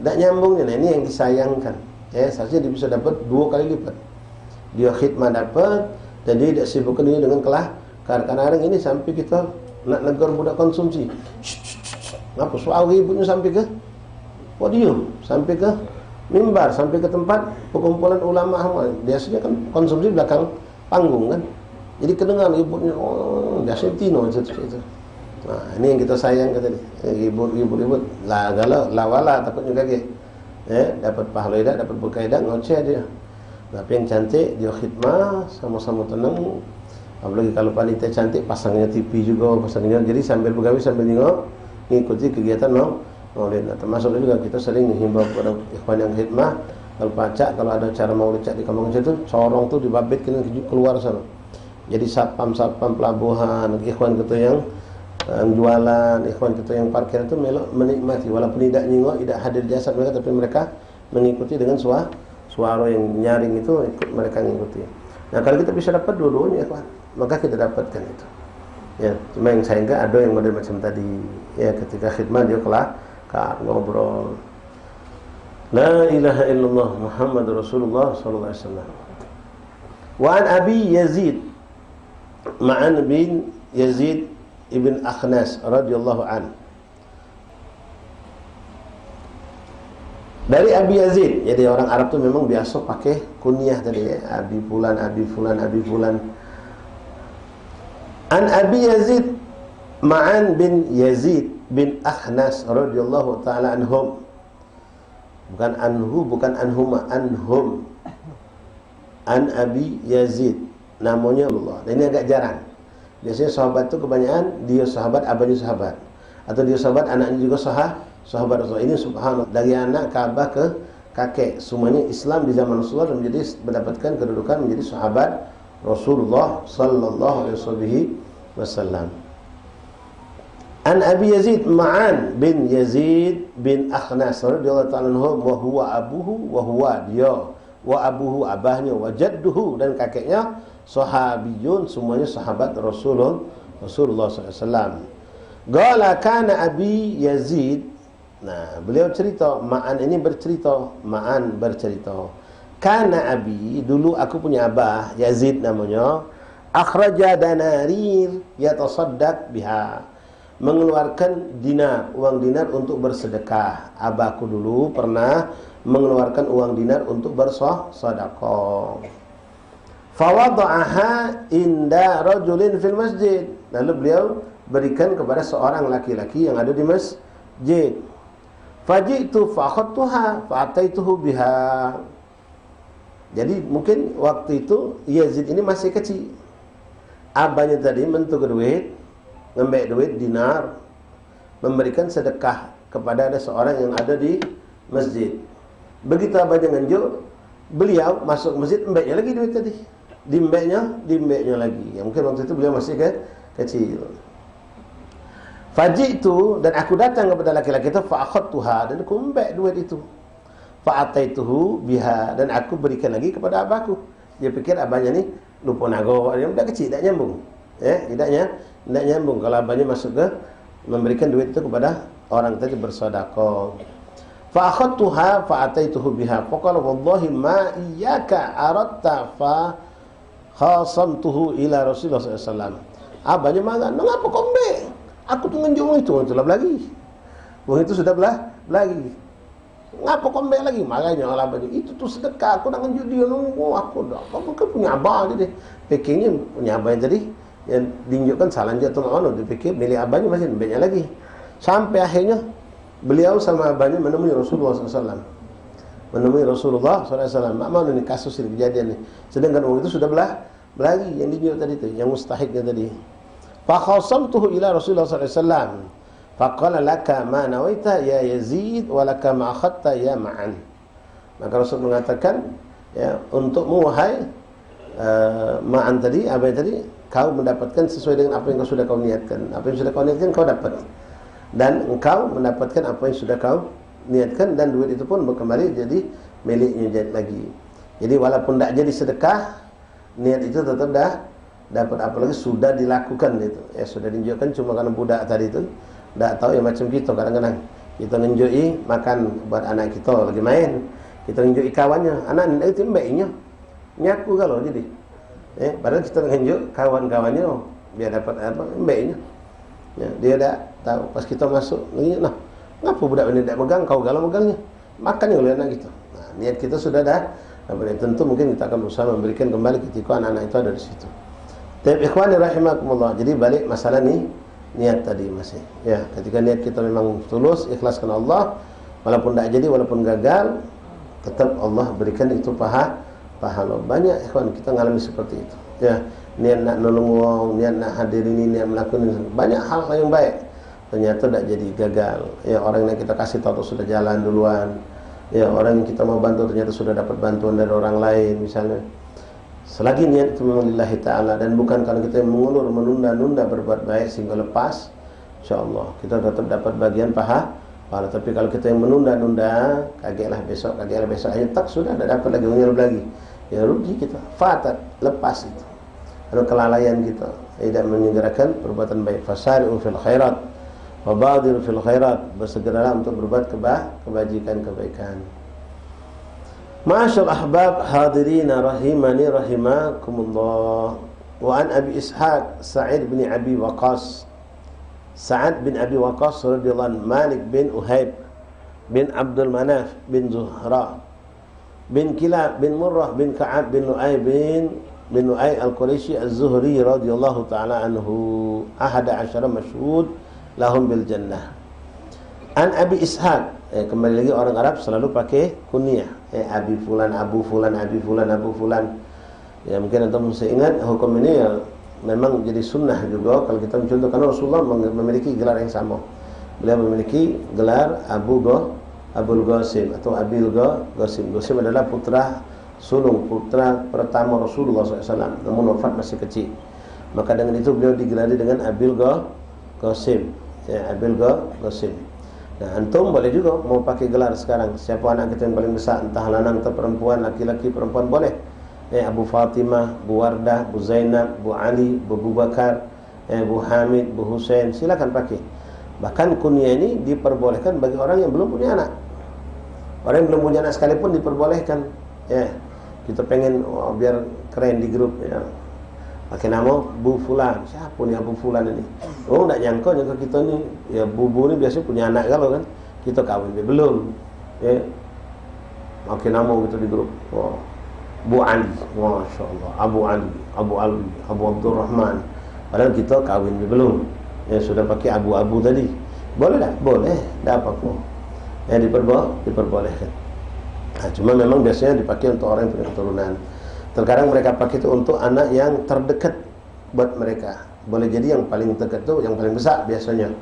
Speaker 1: Tak nyambungnya. Nah, ini yang disayangkan. Seharusnya dia bisa dapat 2 kali lipat. Dia khidmat dapat, dan dia tidak sibukkan diri dengan kelah. Kadang-kadang ini sampai kita nak negur budak konsumsi. Ngapa suara ibunya sampai ke podium, sampai ke mimbar, sampai ke tempat perkumpulan ulama. Biasanya kan konsumsi belakang panggung kan. Jadi kedengar ibunya, biasanya tino itu. Nah, ini yang kita sayang tadi. Ribut-ribut lah galau, lawala takutnya kaget. Dapat pahala dah, dapat berkah dah, ngoceh dia. Tapi yang cantik dia khidmah, sama-sama tenang. Apalagi kalau panitia cantik, pasangnya TV juga, pasangnya. Jadi sambil bergawi sambil ngikuti kegiatan maulid. Nah, termasuk juga kita sering menghimbau kepada ikhwan yang khidmah. Kalau pacak, kalau ada acara maulid cak di kampung situ, corong tu dibabit kena keluar sana. Jadi satpam pelabuhan, ikhwan kita yang jualan, ikhwan kita yang parkir itu melok menikmati, walaupun tidak nyingok, tidak hadir jasad mereka, tapi mereka mengikuti dengan suara yang nyaring itu, ikut mereka mengikuti. Nah, kalau kita bisa dapat dua-duanya, ikhwan, maka kita dapatkan itu. Ya, cuma yang saya enggak ada yang model macam tadi. Ya, ketika khidmat dia kelak ngobrol. La ilaha illallah Muhammadur Rasulullah sallallahu alaihi wasallam. Wa an Abi Yazid Ma'an bin Yazid ibn Akhnas radhiyallahu an. Dari Abi Yazid. Jadi orang Arab tu memang biasa pakai kunyah tadi ya. Abi fulan, Abi fulan, Abi fulan. An Abi Yazid Ma'an bin Yazid bin Akhnas radhiyallahu taala anhum. Bukan anhu, bukan anhuma, anhum. An Abi Yazid, namanya Allah. Dan ini agak jarang. Biasanya sahabat itu kebanyakan dia sahabat, abahnya sahabat, atau dia sahabat, anaknya juga sahabat Rasulullah. Ini subhanallah, dari anak ke abah ke kakek, semuanya Islam di zaman Rasulullah dan mendapatkan kedudukan menjadi sahabat Rasulullah sallallahu alaihi wasallam. An Abi Yazid Ma'an bin Yazid bin Akhnas radhiyallahu ta'ala anhu, wa huwa abuhu, wa huwa dia, wa abuhu abahnya, wa jadduhu dan kakeknya sahabiyun, semuanya sahabat Rasulullah SAW. Qala kana Abi Yazid. Nah, beliau cerita, Ma'an ini bercerita, Ma'an bercerita. Kana Abi, dulu aku punya abah, Yazid namanya, akhraja danarir yatasaddaq biha, mengeluarkan dinar, uang dinar untuk bersedekah. Abahku dulu pernah mengeluarkan uang dinar untuk bersedekah. Fawada'aha inda rajulin fil masjid. Lalu beliau berikan kepada seorang laki-laki yang ada di masjid. Faji'tu fa'akhadtuha fa'ataituhu biha. Jadi mungkin waktu itu Yazid ini masih kecil. Abahnya tadi mentuk duit, ngambil duit dinar, memberikan sedekah kepada ada seorang yang ada di masjid. Begitu abahnya nganjuk, beliau masuk masjid, embeknya lagi duit tadi. Dimbeknya lagi. Ya, mungkin waktu itu beliau masih kecil. Faji'tu, dan aku datang kepada laki-laki itu, fa'akhadtuha, dan aku embek duit itu. Fa'ataituhu biha, dan aku berikan lagi kepada abahku. Dia pikir abahnya ni lupa nago, dia udah kecil, tak nyambung. Tidak nyambung kalau abahnya masuk ke memberikan duit itu kepada orang tadi bersedekah. Fa'akhadtuha fa'ataituhu biha. Faqala wallahi ma iyyaka aradta fa khasamtuhu ila Rasulullah SAW. Abahnya marah, "Mengapa kau ambil? Aku tu nganjung itu lagi. Wong itu sudah lagi. Ngapa kau ambil lagi?" Marahnya abahnya. "Itu tu sedekah, aku nak nganjung dia nunggu aku dah. Kamu kan punya abah jadi." Pikirnya punya abah yang tadi yang ditunjukkan salah jatuh ono, dipikir milik abahnya masih banyak lagi. Sampai akhirnya beliau sama abahnya menemui Rasulullah SAW. Menemui Rasulullah SAW. Mak mana ni kasus ini, kejadian ni. Sedangkan orang itu sudah lagi yang ditunjuk tadi tu, yang mustahiknya tadi. Fa khasamtuhu ila Rasulullah SAW. Faqala laka ma nawaita ya Yazid wa laka ma akhadta ya Ma'an. Maka Rasul mengatakan, ya, untukmu wahai Ma'an tadi, abah tadi, kau mendapatkan sesuai dengan apa yang sudah kau niatkan. Apa yang sudah kau niatkan kau dapat. Dan engkau mendapatkan apa yang sudah kau niatkan, dan duit itu pun kembali jadi miliknya lagi. Jadi walaupun tidak jadi sedekah, niat itu tetap dah dapat, apalagi sudah dilakukan itu. Ya sudah ditunjukkan, cuma karena budak tadi itu tidak tahu, ya macam kita kadang-kadang kita nunjuki makan buat anak kita lagi main. Kita tunjuk kawannya, anak itu baiknya. Nyaku kalau jadi. Padahal kita tunjuk kawan-kawannya biar dapat apa? Baiknya. Ya, dia dah tahu pas kita masuk, nah, ngapa budak ini tidak megang, kau galau megangnya. Makannya oleh anak kita. Nah, niat kita sudah dah. Tentu mungkin kita akan berusaha memberikan kembali ketika anak-anak itu ada di situ. Tapi ikhwani rahimakumullah. Jadi balik masalah ni niat tadi masih. Ya, ketika niat kita memang tulus, ikhlas karena Allah, walaupun tidak jadi, walaupun gagal, tetap Allah berikan itu pahala. Banyak ikhwan kita ngalami seperti itu. Ya, niat nak nolong orang, niat nak hadir ini, niat melakukan ini, banyak hal yang baik. Ternyata tidak jadi, gagal. Ya, orang yang kita kasih tahu sudah jalan duluan. Ya, orang yang kita mau bantu ternyata sudah dapat bantuan dari orang lain misalnya. Selagi niat itu memang lillahi ta'ala dan bukan karena kita mengulur, menunda-nunda berbuat baik sehingga lepas, insyaAllah kita tetap dapat bagian pahala. Tapi kalau kita yang menunda-nunda, kagetlah besok hanya tak sudah tidak dapat lagi, menyelub lagi. Ya rugi kita, fatat, lepas itu. Karena kelalaian kita tidak menyegerakan perbuatan baik. Fasari'u fil khairat wa badiru fil khairat, bersegeralah untuk berbuat kebajikan, kebaikan. Ma'asyal ahbab hadirina rahimani rahimakumullah. Wa an Abi Ishaq Sa'id bin Abi Waqqas, Sa'ad bin Abi Waqqas radhiyallahu anhu, Malik bin Uhayb bin Abdul Manaf bin Zuhra bin Kilab bin Murrah bin Ka'ab bin Lu'ay al-Quraisy az-Zuhri radhiyallahu ta'ala anhu, ahada asyara masyhud lahum bil jannah. An Abi Ishaq, kembali lagi orang Arab selalu pakai kunyah, Abi Fulan, Abu Fulan, Abi Fulan, Abu Fulan. Ya mungkin antum masih ingat hukum ini ya, memang jadi sunnah juga kalau kita mencontoh, karena Rasulullah memiliki gelar yang sama. Beliau memiliki gelar Abul Qasim atau Abil Qasim. Qasim adalah putra sulung, putra pertama Rasulullah SAW, namun wafat masih kecil. Maka dengan itu beliau digelari dengan Abil Qasim. Ya, Abil Qasim. Nah, antum boleh juga mau pakai gelar sekarang. Siapa anak kita yang paling besar, entah lanang atau perempuan, laki-laki perempuan boleh. Abu Fatimah, Bu Wardah, Bu Zainab, Bu Ali, Bu Bakar, Bu Hamid, Bu Hussein, silakan pakai. Bahkan kunyah ini diperbolehkan bagi orang yang belum punya anak. Orang yang belum punya anak sekalipun diperbolehkan. Ya, kita pengen biar keren di grup ya. Pakai nama Bu Fulan. Siapa nih Abu Fulan ini? Oh, tak nyangka kita ni, ya Bu ni biasa punya anak kalau kan. Kita kahwin dia belum. Ya. Pakai nama gitu di grup. Oh. Bu Ali, Masya Allah, Abu Ali, Abu Ali, Abu Abdurrahman. Padahal kita kahwin dia belum. Ya sudah pakai Abu tadi. Boleh tak? Boleh. Tak apa-apa. Ya diperbolehkan. Nah, cuma memang biasanya dipakai untuk orang yang punya keturunan. Terkadang mereka pakai itu untuk anak yang terdekat buat mereka. Boleh jadi yang paling dekat itu yang paling besar biasanya.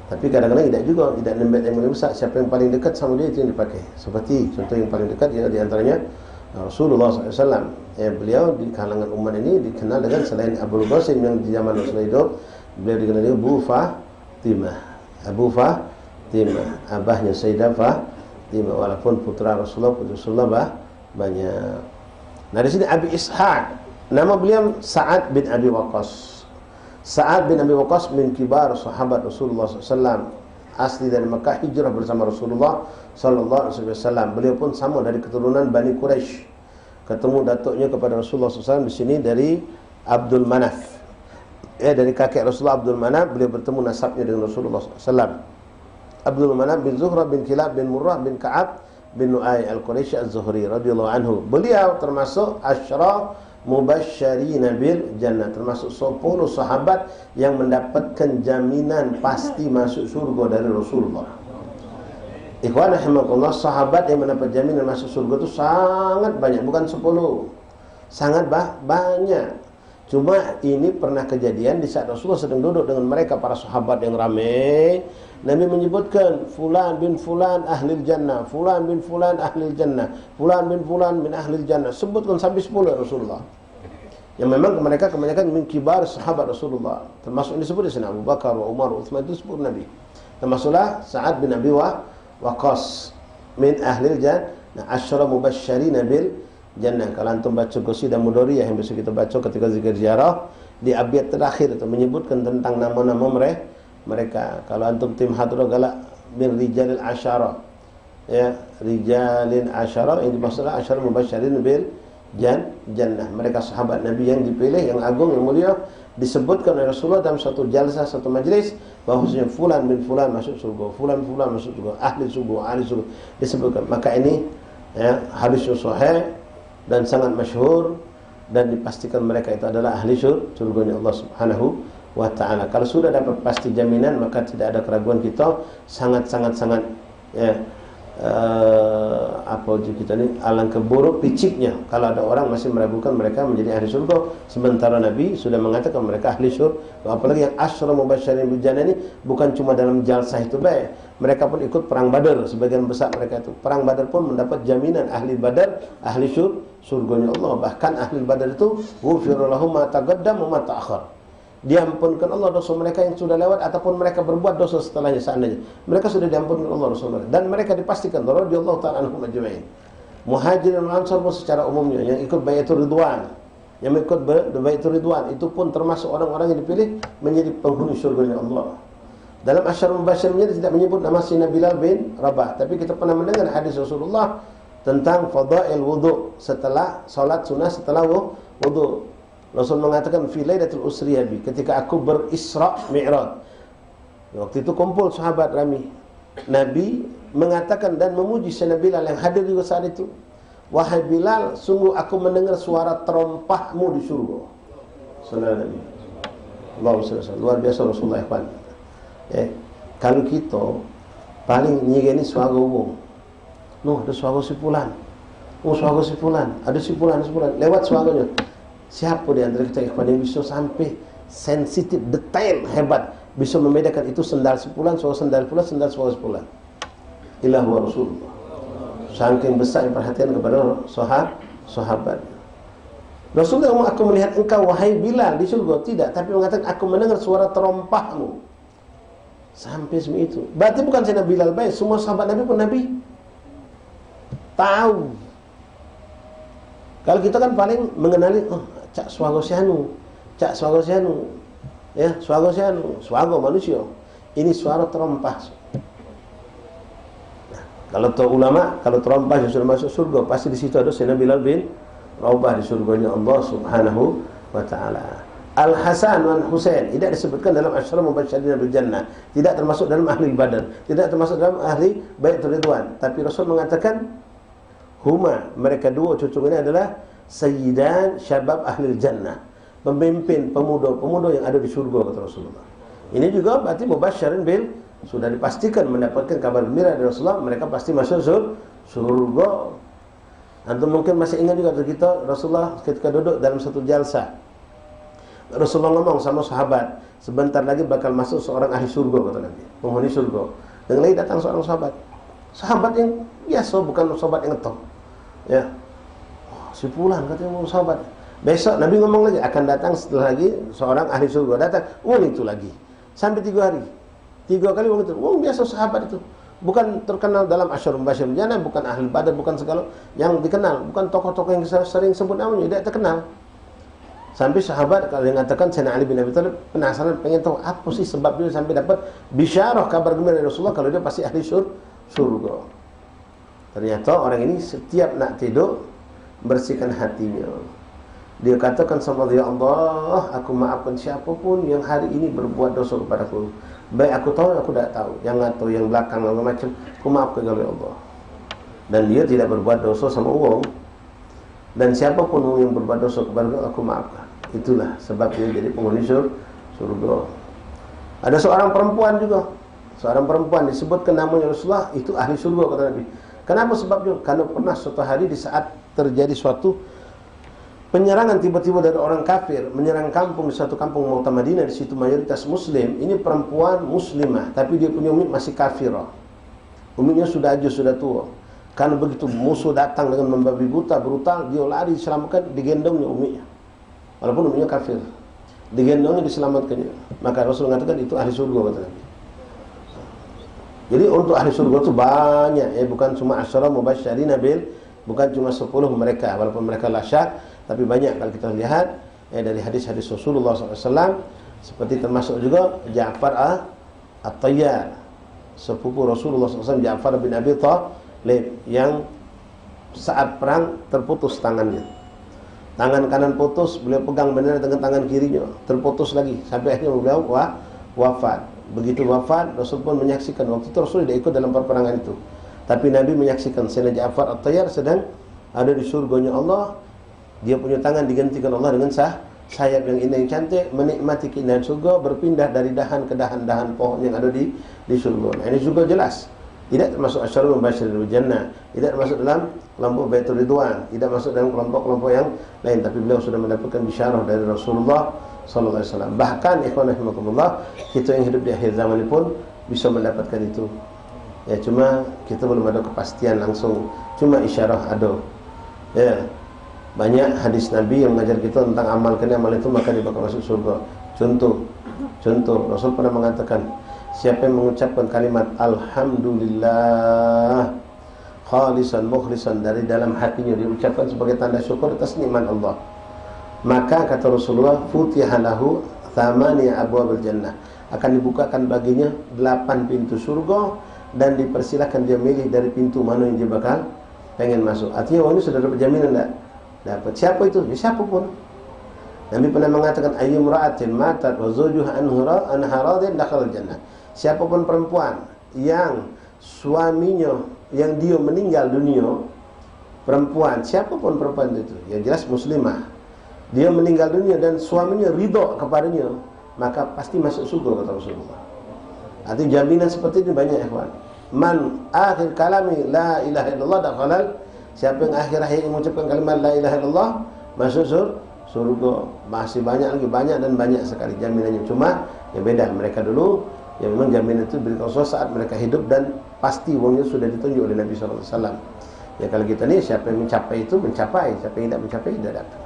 Speaker 1: Tapi kadang-kadang tidak juga, tidak nembet yang paling besar. Siapa yang paling dekat sama dia itu yang dipakai. Seperti contoh yang paling dekat ya diantaranya Rasulullah SAW. Ya, beliau di kalangan umat ini dikenal dengan selain Abul Qasim yang di zaman Rasulullah hidup, beliau dikenal dengan Abu Fatimah. Abu Fatimah, abahnya Sayyidah Fatimah, walaupun putra Rasulullah banyak. Nah di sini Abi Ishaq, nama beliau Sa'ad bin Abi Waqqas. Sa'ad bin Abi Waqqas min kibar sahabat Rasulullah SAW, asli dari Mekah, hijrah bersama Rasulullah SAW. Beliau pun sama dari keturunan Bani Quraisy. Ketemu datuknya kepada Rasulullah SAW di sini dari Abdul Manaf. Dari kakek Rasulullah Abdul Manaf, beliau bertemu nasabnya dengan Rasulullah SAW. Abdul Manaf bin Zuhra bin Kilab bin Murrah bin Ka'ab bin Lu'ay al-Quraisy az-Zuhri radhiyallahu anhu. Beliau termasuk asyra mubasysyirina bil jannah, termasuk 10 sahabat yang mendapatkan jaminan pasti masuk surga dari Rasulullah. Ikhwan rahimakumullah, sahabat yang mendapat jaminan masuk surga itu sangat banyak, bukan 10. Sangat banyak. Cuma ini pernah kejadian di saat Rasulullah sedang duduk dengan mereka para sahabat yang ramai. Nabi menyebutkan Fulan bin Fulan ahlil jannah, Fulan bin Fulan ahlil jannah, Fulan bin Fulan min ahlil jannah. Sebutkan sampai 10 Rasulullah. Yang memang mereka kebanyakan min kibar sahabat Rasulullah. Termasuk disebut di sini Abu Bakar, Umar, Utsman, itu disebut Nabi. Termasuklah Sa'ad bin Abi Waqqas min ahlil jannah, asyara mubasysyirina bil jannah. Kalau antum baca Qasidah Mudoriyah yang biasa kita baca ketika zikir ziarah, di abiyat terakhir itu menyebutkan tentang nama-nama mereka. Kalau antum tim hadrah galak bin rijalil asyara, ya, rijalin asyara, yang dimaksudkan asyara mubasysyirin bil jannah. Mereka sahabat Nabi yang dipilih, yang agung, yang mulia, disebutkan oleh Rasulullah dalam satu jalsah, satu majlis, bahwasanya fulan bin fulan masuk surga, fulan masuk surga, ahli surga, disebutkan. Maka ini ya, hadis sahih dan sangat masyhur, dan dipastikan mereka itu adalah ahli surganya Allah Subhanahu wa ta'ala. Kalau sudah dapat pasti jaminan, maka tidak ada keraguan kita, sangat ya, apa uji kita ini, alangkah buruk piciknya kalau ada orang masih meragukan mereka menjadi ahli surga, sementara Nabi sudah mengatakan mereka ahli surga. Apalagi yang asyara mubasysyirin bil jannah ini bukan cuma dalam jalsah itu baik, mereka pun ikut perang Badar, sebagian besar mereka itu perang Badar pun mendapat jaminan ahli Badar, ahli surganya Allah. Bahkan ahli Badar itu ghufira lahum ma taqaddama wa ma ta'akhkhar, diampunkan Allah dosa mereka yang sudah lewat ataupun mereka berbuat dosa setelahnya, seandainya mereka sudah diampunkan Allah dosa mereka, dan mereka dipastikan radhiyallahu ta'ala anhum ajma'in. Muhajirin dan Ansar pun secara umumnya yang ikut Baiatur Ridwan, yang ikut Baiatur Ridwan itu pun termasuk orang-orang yang dipilih menjadi penghuni surganya Allah. Dalam Asyarul Mubasysyirin tidak menyebut nama Sayyidina Bilal bin Rabah, tapi kita pernah mendengar hadis Rasulullah tentang fadail wudu, setelah salat sunnah, setelah wudu. Rasul mengatakan fi lailatul usriya bi, ketika aku berisra mi'raj. Waktu itu kumpul sahabat ramai. Nabi mengatakan dan memuji Sayyidina Bilal yang hadir juga saat itu. Wahai Bilal, sungguh aku mendengar suara terompahmu di surga. Sallallahu alaihi wasallam. Luar biasa Rasulullah ikhwan. Kalau kita paling nyegeni suara umum. Noh, ada suara si fulan. Oh, suara si fulan. Ada si fulan, lewat suaranya. Siapa di antara kita ikhwan yang bisa sampai sensitif, detail, hebat, bisa membedakan itu sendal sepulan, suara sendal pula, sendal suara sepulan. Ilah wa Rasulullah. Saking besar perhatian kepada sahabat. Rasulullah, aku melihat engkau wahai Bilal di surga. Tidak, tapi mengatakan aku mendengar suara terompahmu. Sampai seperti itu. Berarti bukan Sayyidina Bilal baik, semua sahabat Nabi pun Nabi tahu. Kalau kita kan paling mengenali, oh, cak suara sianu, ya, suara manusia. Ini suara terompah. Nah, kalau ulama, kalau terompah yang sudah masuk surga, pasti di situ ada Sayyidina Bilal bin Rabah di surganya Allah Subhanahu wa ta'ala. Al-Hasan dan Husain tidak disebutkan dalam Asyara Mubasysyirin bil Jannah, tidak termasuk dalam ahli Badar, tidak termasuk dalam ahli Baiatur Ridwan, tapi Rasul mengatakan huma, mereka dua cucu ini adalah sayyidan syabab ahli jannah, pemimpin pemuda-pemuda yang ada di surga, kata Rasulullah. Ini juga berarti mubasysyirin bil, sudah dipastikan mendapatkan kabar gembira dari Rasulullah, mereka pasti masuk surga. Antum mungkin masih ingat juga kita Rasulullah ketika duduk dalam satu jalsah, Rasulullah ngomong sama sahabat, sebentar lagi bakal masuk seorang ahli surga, kata Nabi, penghuni surga. Dan lagi datang seorang sahabat yang biasa, bukan sahabat yang ngetop, ya, oh, si fulan katanya mau sahabat. Besok Nabi ngomong lagi, akan datang setelah lagi seorang ahli surga, datang, itu lagi, sampai 3 hari, 3 kali itu, biasa sahabat itu, bukan terkenal dalam Asyarul Mubasysyirin bil Jannah, bukan ahli Badar, bukan segala yang dikenal, bukan tokoh-tokoh yang sering sebut namanya, tidak terkenal. Sampai sahabat kalau yang mengatakan Sayyidina Ali bin Abi Thalib penasaran, pengen tahu apa sih sebab dia sampai dapat bisyarah kabar gembira dari Rasulullah kalau dia pasti ahli surga. Ternyata orang ini setiap nak tidur bersihkan hatinya. Dia katakan sama dia, Allah, aku maafkan siapapun yang hari ini berbuat dosa kepadaku. Baik aku tahu, aku tidak tahu. Yang atau yang belakang macam, aku maafkan oleh Allah. Dan dia tidak berbuat dosa sama orang. Dan siapapun yang berbuat dosa kepada aku maafkan. Itulah sebab dia jadi penghuni surga. Ada seorang perempuan juga, seorang perempuan disebutkan namanya Rasulullah, itu ahli surga, kata Nabi. Kenapa sebabnya? Karena pernah suatu hari di saat terjadi suatu penyerangan tiba-tiba dari orang kafir menyerang kampung, di satu kampung Mekah Madinah, di situ mayoritas muslim. Ini perempuan muslimah, tapi dia punya umi masih kafirah. Uminya sudah ajus, sudah tua. Karena begitu musuh datang dengan membabi buta, brutal, dia lari diselamatkan, digendongnya uminya. Walaupun uminya kafir, digendongnya, diselamatkannya. Maka Rasul mengatakan itu ahli surga, kata Nabi. Jadi untuk ahli surga itu banyak, ya, bukan cuma Asyara Mubasysyirin bil, bukan cuma 10 mereka, walaupun mereka lasyat, tapi banyak kalau kita lihat ya, dari hadis-hadis Rasulullah SAW, seperti termasuk juga Ja'far At-Tayyar, sepupu Rasulullah SAW, Ja'far bin Abi Laid yang saat perang terputus tangannya. Tangan kanan putus, beliau pegang bendera dengan tangan kirinya, terputus lagi sampai akhirnya beliau wafat. Begitu wafat, Rasul pun menyaksikan. Waktu itu Rasul tidak ikut dalam peperangan itu, tapi Nabi menyaksikan Sayyidina Ja'far At-Tayyar sedang ada di surganya Allah. Dia punya tangan digantikan Allah dengan sayap yang indah yang cantik, menikmati keindahan surga, berpindah dari dahan ke dahan pohon yang ada di surga. Nah, ini juga jelas tidak termasuk asyarul mubasyirin bil jannah, tidak termasuk dalam kelompok Baitul Ridwan, tidak masuk dalam kelompok-kelompok yang lain, tapi beliau sudah mendapatkan bisyarah dari Rasulullah sallallahu alaihi wasallam. Bahkan ikhwan rahimakumullah, kita yang hidup di akhir zaman ini pun bisa mendapatkan itu. Ya, cuma kita belum ada kepastian langsung, cuma isyarah ada. Ya. Banyak hadis Nabi yang mengajar kita tentang amalkan amal itu maka dia bakal masuk surga. Contoh Rasul pernah mengatakan, siapa yang mengucapkan kalimat Alhamdulillah khalisan mukhlisan dari dalam hatinya, diucapkan sebagai tanda syukur atas nikmat Allah, maka kata Rasulullah, futiha lahu thamaniya abwaabul jannah, akan dibukakan baginya 8 pintu surga dan dipersilahkan dia milih dari pintu mana yang dia bakal pengen masuk. Artinya orang ini sudah dapat jaminan enggak? Dapat. Siapa itu? Ya, siapapun. Nabi pernah mengatakan ayyum ra'atin matat wa zawjuha anha radin dakhala jannah. Siapapun perempuan yang suaminya yang dia meninggal dunia, perempuan, siapapun perempuan itu, yang jelas muslimah, dia meninggal dunia dan suaminya ridha kepadanya, maka pasti masuk surga kata Rasulullah. Artinya jaminan seperti ini banyak ikhwan. Man akhir kalami la ilaha illallah dakhala. Siapa yang akhir-akhir mengucapkan kalimat la ilaha illallah masuk surga. Masih banyak lagi, banyak dan banyak sekali jaminannya. Cuma yang beda mereka dulu, yang memang jaminan itu berikan Rasul saat mereka hidup dan pasti uangnya sudah ditunjuk oleh Nabi SAW. Ya, kalau kita ni siapa yang mencapai itu mencapai, siapa yang tidak mencapai tidak dapat.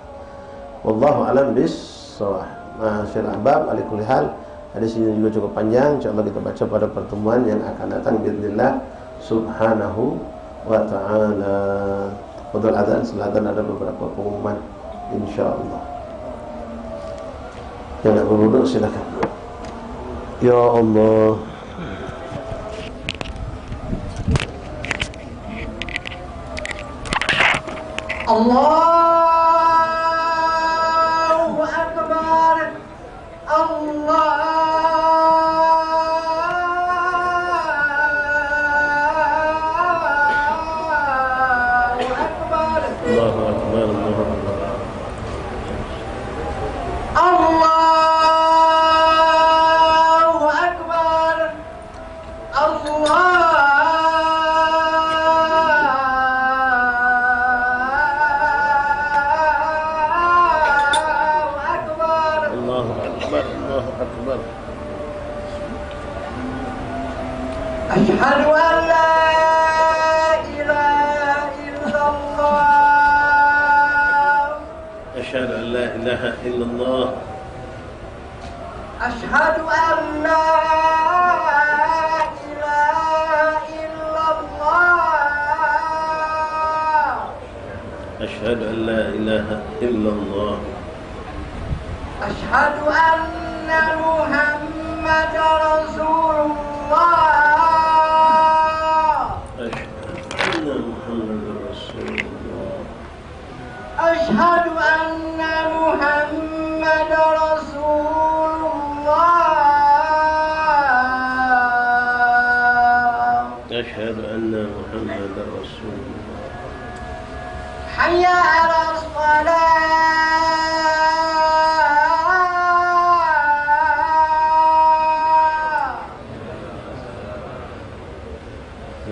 Speaker 1: Wallahu a'lam bis-shawab. Masyaallah ahbab, ala kulli hal hadis ini juga cukup panjang. Insyaallah kita baca pada pertemuan yang akan datang bismillah subhanahu wa ta'ala. Qadar azan, selatan ada beberapa pengumuman insyaallah. Yang nak berduduk silakan. Ya Allah. Allahu Akbar. Asyhadu an la ilaha illallah. Asyhadu an la ilaha illallah. Asyhadu an la ilaha illallah. Asyhadu an la ilaha illallah. Asyhadu anna Muhammadar Rasulullah. Asyhadu anna Muhammadar Rasulullah. Asyhadu anna Muhammadar Rasulullah. Hayya 'alas shalah.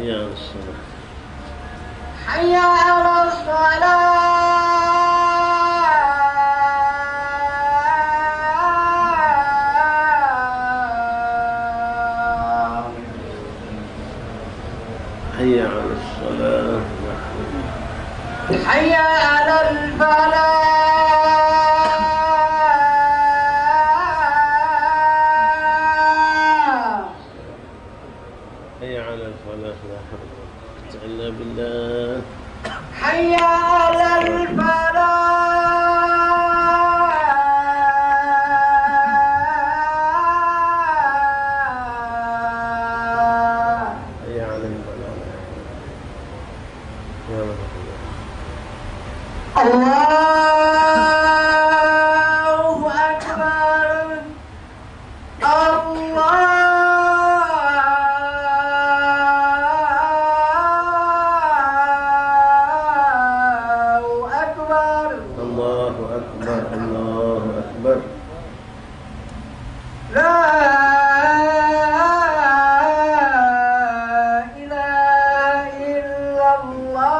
Speaker 1: Ya Allah. Hayya 'alas shalah. Allahu Akbar, Allahu Akbar.
Speaker 2: La ilaha illallah.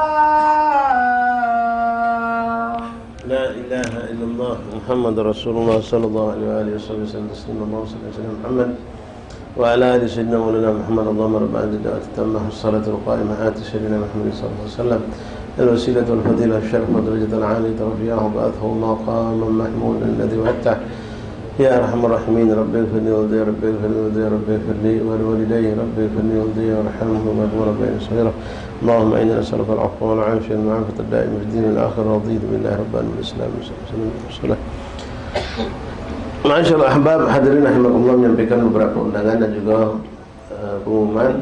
Speaker 1: La ilaha illallah Muhammad Rasulullah sallallahu alaihi wasallam. Allahumma salli ala Muhammad wa ala ali sayyidina Maulana Muhammad. Allahumma rabb hadhihi ad-da'wati tammah as-salatu al-qa'imah ati sayyidina Muhammad sallallahu alaihi wasallam الوسيلة والفضيلة والشرف والدرجة العالية رفيعه وبعثه مقاما محمودا الذي وعدته يا أرحم الراحمين. رب اغفر لي والدي، رب اغفر لي والدي، رب اغفر لي ولوالدي، رب اغفر لي والدي وارحمهما واجبر بين صغيرة. اللهم إنا نسألك العفو والعافية والمعافاة الدائمة في الدين والآخرة. رضيت بالله ربا والإسلام والصلاة. Masyaallah ahbab hadirin rahimakumullah, menyampaikan beberapa undangan dan juga pengumuman.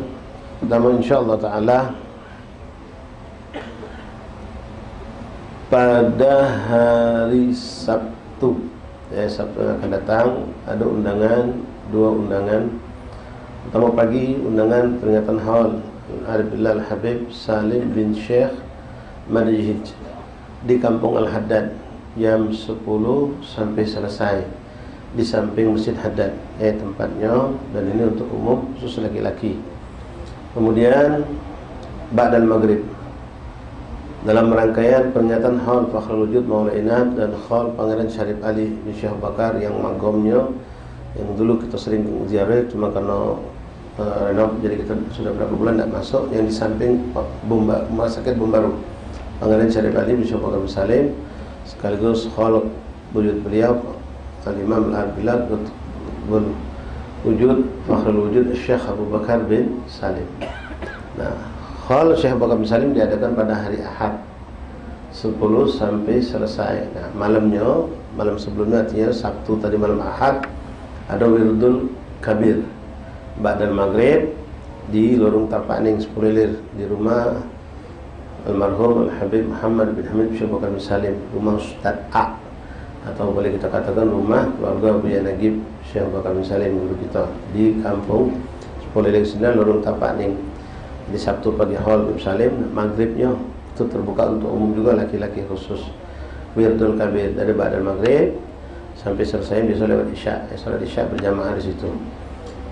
Speaker 1: Pertama, insyaallah taala pada hari Sabtu, Sabtu yang akan datang ada undangan, dua undangan. Pertama pagi undangan peringatan haul Arif Bilal Habib Salim bin Syekh Madjid di Kampung Al-Haddad jam 10 sampai selesai di samping Masjid Haddad tempatnya, dan ini untuk umum khusus laki-laki. Kemudian ba'dal maghrib dalam rangkaian peringatan haul Fakhrul Wujud Maula Inab dan haul Pangeran Syarif Ali bin Syekh Bakar yang magomnya, yang dulu kita sering ziarah cuma karena renov, jadi kita sudah berapa bulan tidak masuk, yang di samping Rumah Sakit Bombaru Pangeran Syarif Ali bin Syekh Bakar bin Salim, sekaligus haul wujud beliau Al-Imam Al-Bilal Wujud Fakhrul Wujud Syekh Abu Bakar bin Salim. Nah, haul Syekh Bakar bin Salim diadakan pada hari Ahad 10 sampai selesai. Nah, malam sebelumnya, artinya Sabtu tadi malam Ahad, ada Wirdul Kabir ba'dal maghrib di Lorong Tapaning Sepulilir di rumah almarhum Al-Habib Muhammad bin Hamid Syekh Bakar bin Salim, rumah Ustaz A, atau boleh kita katakan rumah keluarga Buya Nagib Syekh Bakar bin Salim, guru kita di kampung Sepulilir sini, Lorong Tapaning. Di Sabtu pagi haul Ibn Salim, maghribnya itu terbuka untuk umum juga, laki-laki khusus. Wirdul Kabir dari ba'dal maghrib sampai selesai, biasa lewat isya, salat isya berjamaah di situ.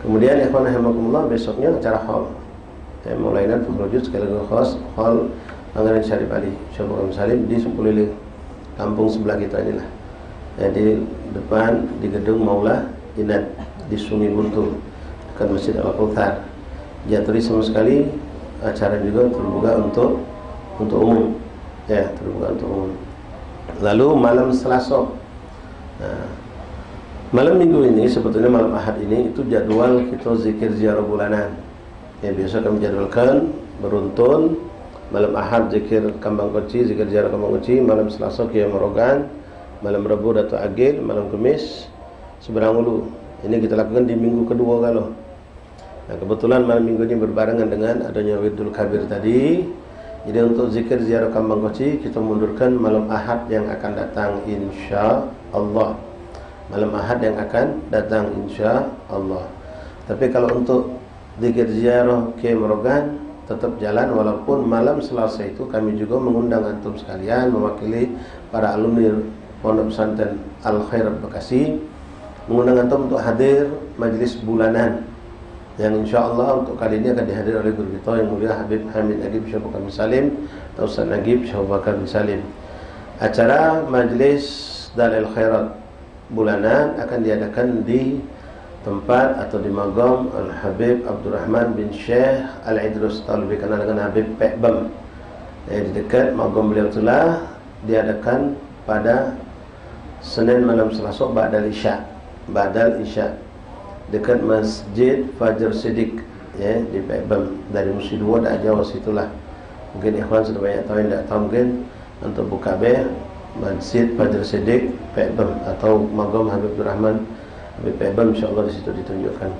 Speaker 1: Kemudian ikhwan rahimakumullah, besoknya acara haul Maulana Fakhrul Wujud sekaligus khas haul Pangeran Syarif Ali Syekh Bakar bin Salim di Sepulilir, kampung sebelah kita inilah. Di depan di gedung Maula Inab di Sungai Buntu dekat Masjid Al-Kautsar. Jatuhi sama sekali, acara juga terbuka untuk umum, terbuka untuk umum. Lalu malam Selasa, malam Minggu ini, sebetulnya malam Ahad ini itu jadwal kita zikir ziarah bulanan. Biasa kami jadwalkan beruntun. Malam Ahad zikir Kambang Koci, zikir ziarah Kambang Koci. Malam Selasa Qiyam Rogan. Malam Rabu Datuk Agil. Malam Kamis Seberang Ulu. Ini kita lakukan di minggu kedua kalau. Nah, kebetulan malam minggu ini berbarengan dengan adanya Wirdul Kabir tadi. Jadi untuk zikir ziarah Kambang Koci kita mundurkan malam Ahad yang akan datang insya Allah. Malam Ahad yang akan datang insya Allah. Tapi kalau untuk zikir ziarah ke Merogan tetap jalan, walaupun malam Selasa itu kami juga mengundang antum sekalian mewakili para alumni Pondok Pesantren Al Khairat Bekasi, mengundang antum untuk hadir majelis bulanan yang insya Allah untuk kali ini akan dihadiri oleh guru kita yang mulia Habib Hamid Nagib Syekh Bakar bin Salim atau Ustaz Nagib Syekh Bakar bin Salim. Acara majelis Dalil Khairat bulanan akan diadakan di tempat atau di magam Al-Habib Abdurrahman bin Syekh Al-Idrus, atau lebih kenal dengan Habib Pekbam. Di dekat magam beliau itulah diadakan pada Senin malam Selasa ba'dal Isya dekat Masjid Fajr Siddiq di Pekbam. Dari Musi 2 dah jauh situlah. Mungkin ikhwan sudah banyak tahu, yang tak tahu mungkin untuk buka Masjid Fajr Siddiq Pekbam atau magam Habib Abdurrahman Habib Pekbam, insyaAllah di situ ditunjukkan.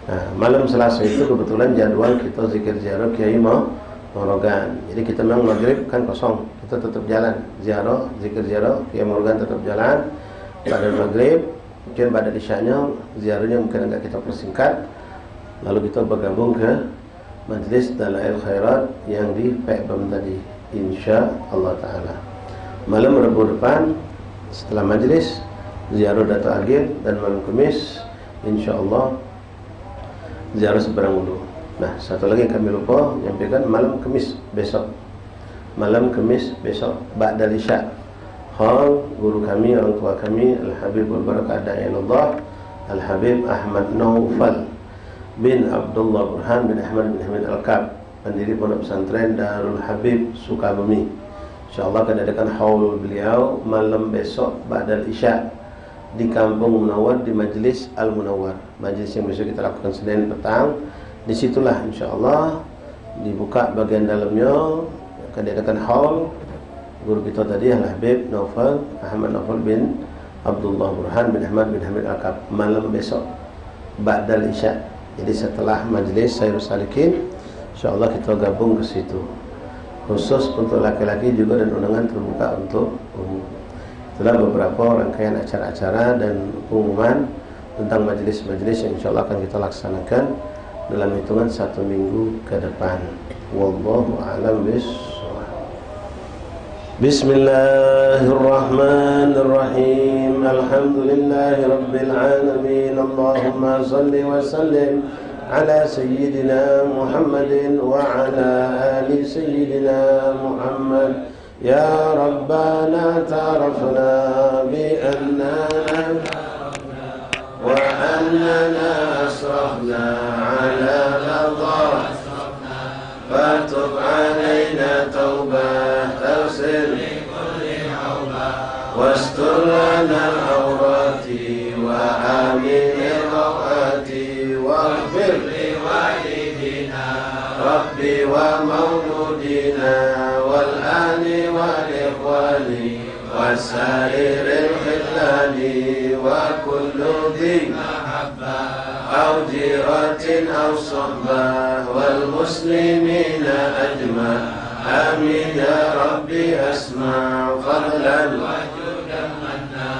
Speaker 1: Nah, malam Selasa itu kebetulan jadwal kita zikir ziarah Kiai Morogan. Jadi kita memang maghrib kan kosong, kita tetap jalan ziarah, zikir ziarah Kiai Morogan tetap jalan pada maghrib. Mungkin pada isyanya ziarahnya mungkin agak kita persingkat, lalu kita bergabung ke majlis Dalail Khairat yang di Pekbam tadi, insya Allah Ta'ala. malam Rabu depan setelah majelis ziarah Dato' Agil, dan malam Kamis insyaallah ziarah Seberang Ulu. Nah, satu lagi yang kami lupa menyampaikan, malam Kamis besok ba'dal isya, hal guru kami, orang tua kami, Al-Habib Al-Barakah Da'ilullah Al-Habib Ahmad Naufal bin Abdullah Burhan bin Ahmad bin Hamid Al-Kab, pendiri Pondok Pesantren Darul Habib Sukabumi. InsyaAllah akan adakan haul beliau malam besok ba'dal isya di Kampung Munawar, di Majlis Al-Munawar. Majlis yang besok kita lakukan Senin petang. Disitulah insyaallah dibuka bagian dalamnya, akan diadakan haul guru kita tadi Al-Habib Naufal Ahmad Naufal bin Abdullah Burhan bin Ahmad bin Hamid Al-Kab, malam besok ba'dal isya. Jadi setelah majlis Sayyidus Salikin insyaallah kita gabung ke situ. Khusus untuk laki-laki juga, dan undangan terbuka untuk umum. Itulah beberapa rangkaian acara-acara dan pengumuman tentang majelis-majelis yang insyaallah akan kita laksanakan dalam hitungan 1 minggu ke depan. Wallahu a'lam bishawab. Bismillahirrahmanirrahim. Alhamdulillahirabbil alamin. Allahumma shalli wa sallim على سيدنا محمد وعلى آل سيدنا محمد. يا ربنا تعرفنا بأننا وأننا أسرفنا على لظى، فتب علينا توبة تغسل واستر لنا العورات وآمن الروعات، واغفر لوالدينا ربي ومولودينا والآل والإخوان وسائر الخلان وكل ذي محبة أو جيرة أو صحبة والمسلمين أجمع. آمين يا ربي. أسمع فضلا وجودا منا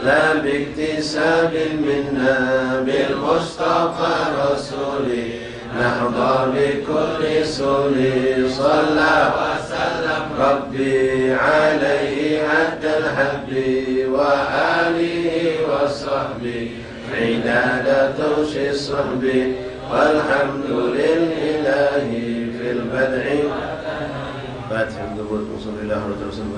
Speaker 1: لا باكتساب منا، بالمصطفى رسولي نحظى بكل سولي. صلى وسلم ربي عليه عد الحب وآله وصحبه عداد توش الصحب. والحمد لله في البدع. فاتح القبول. صلى الله عليه وسلم.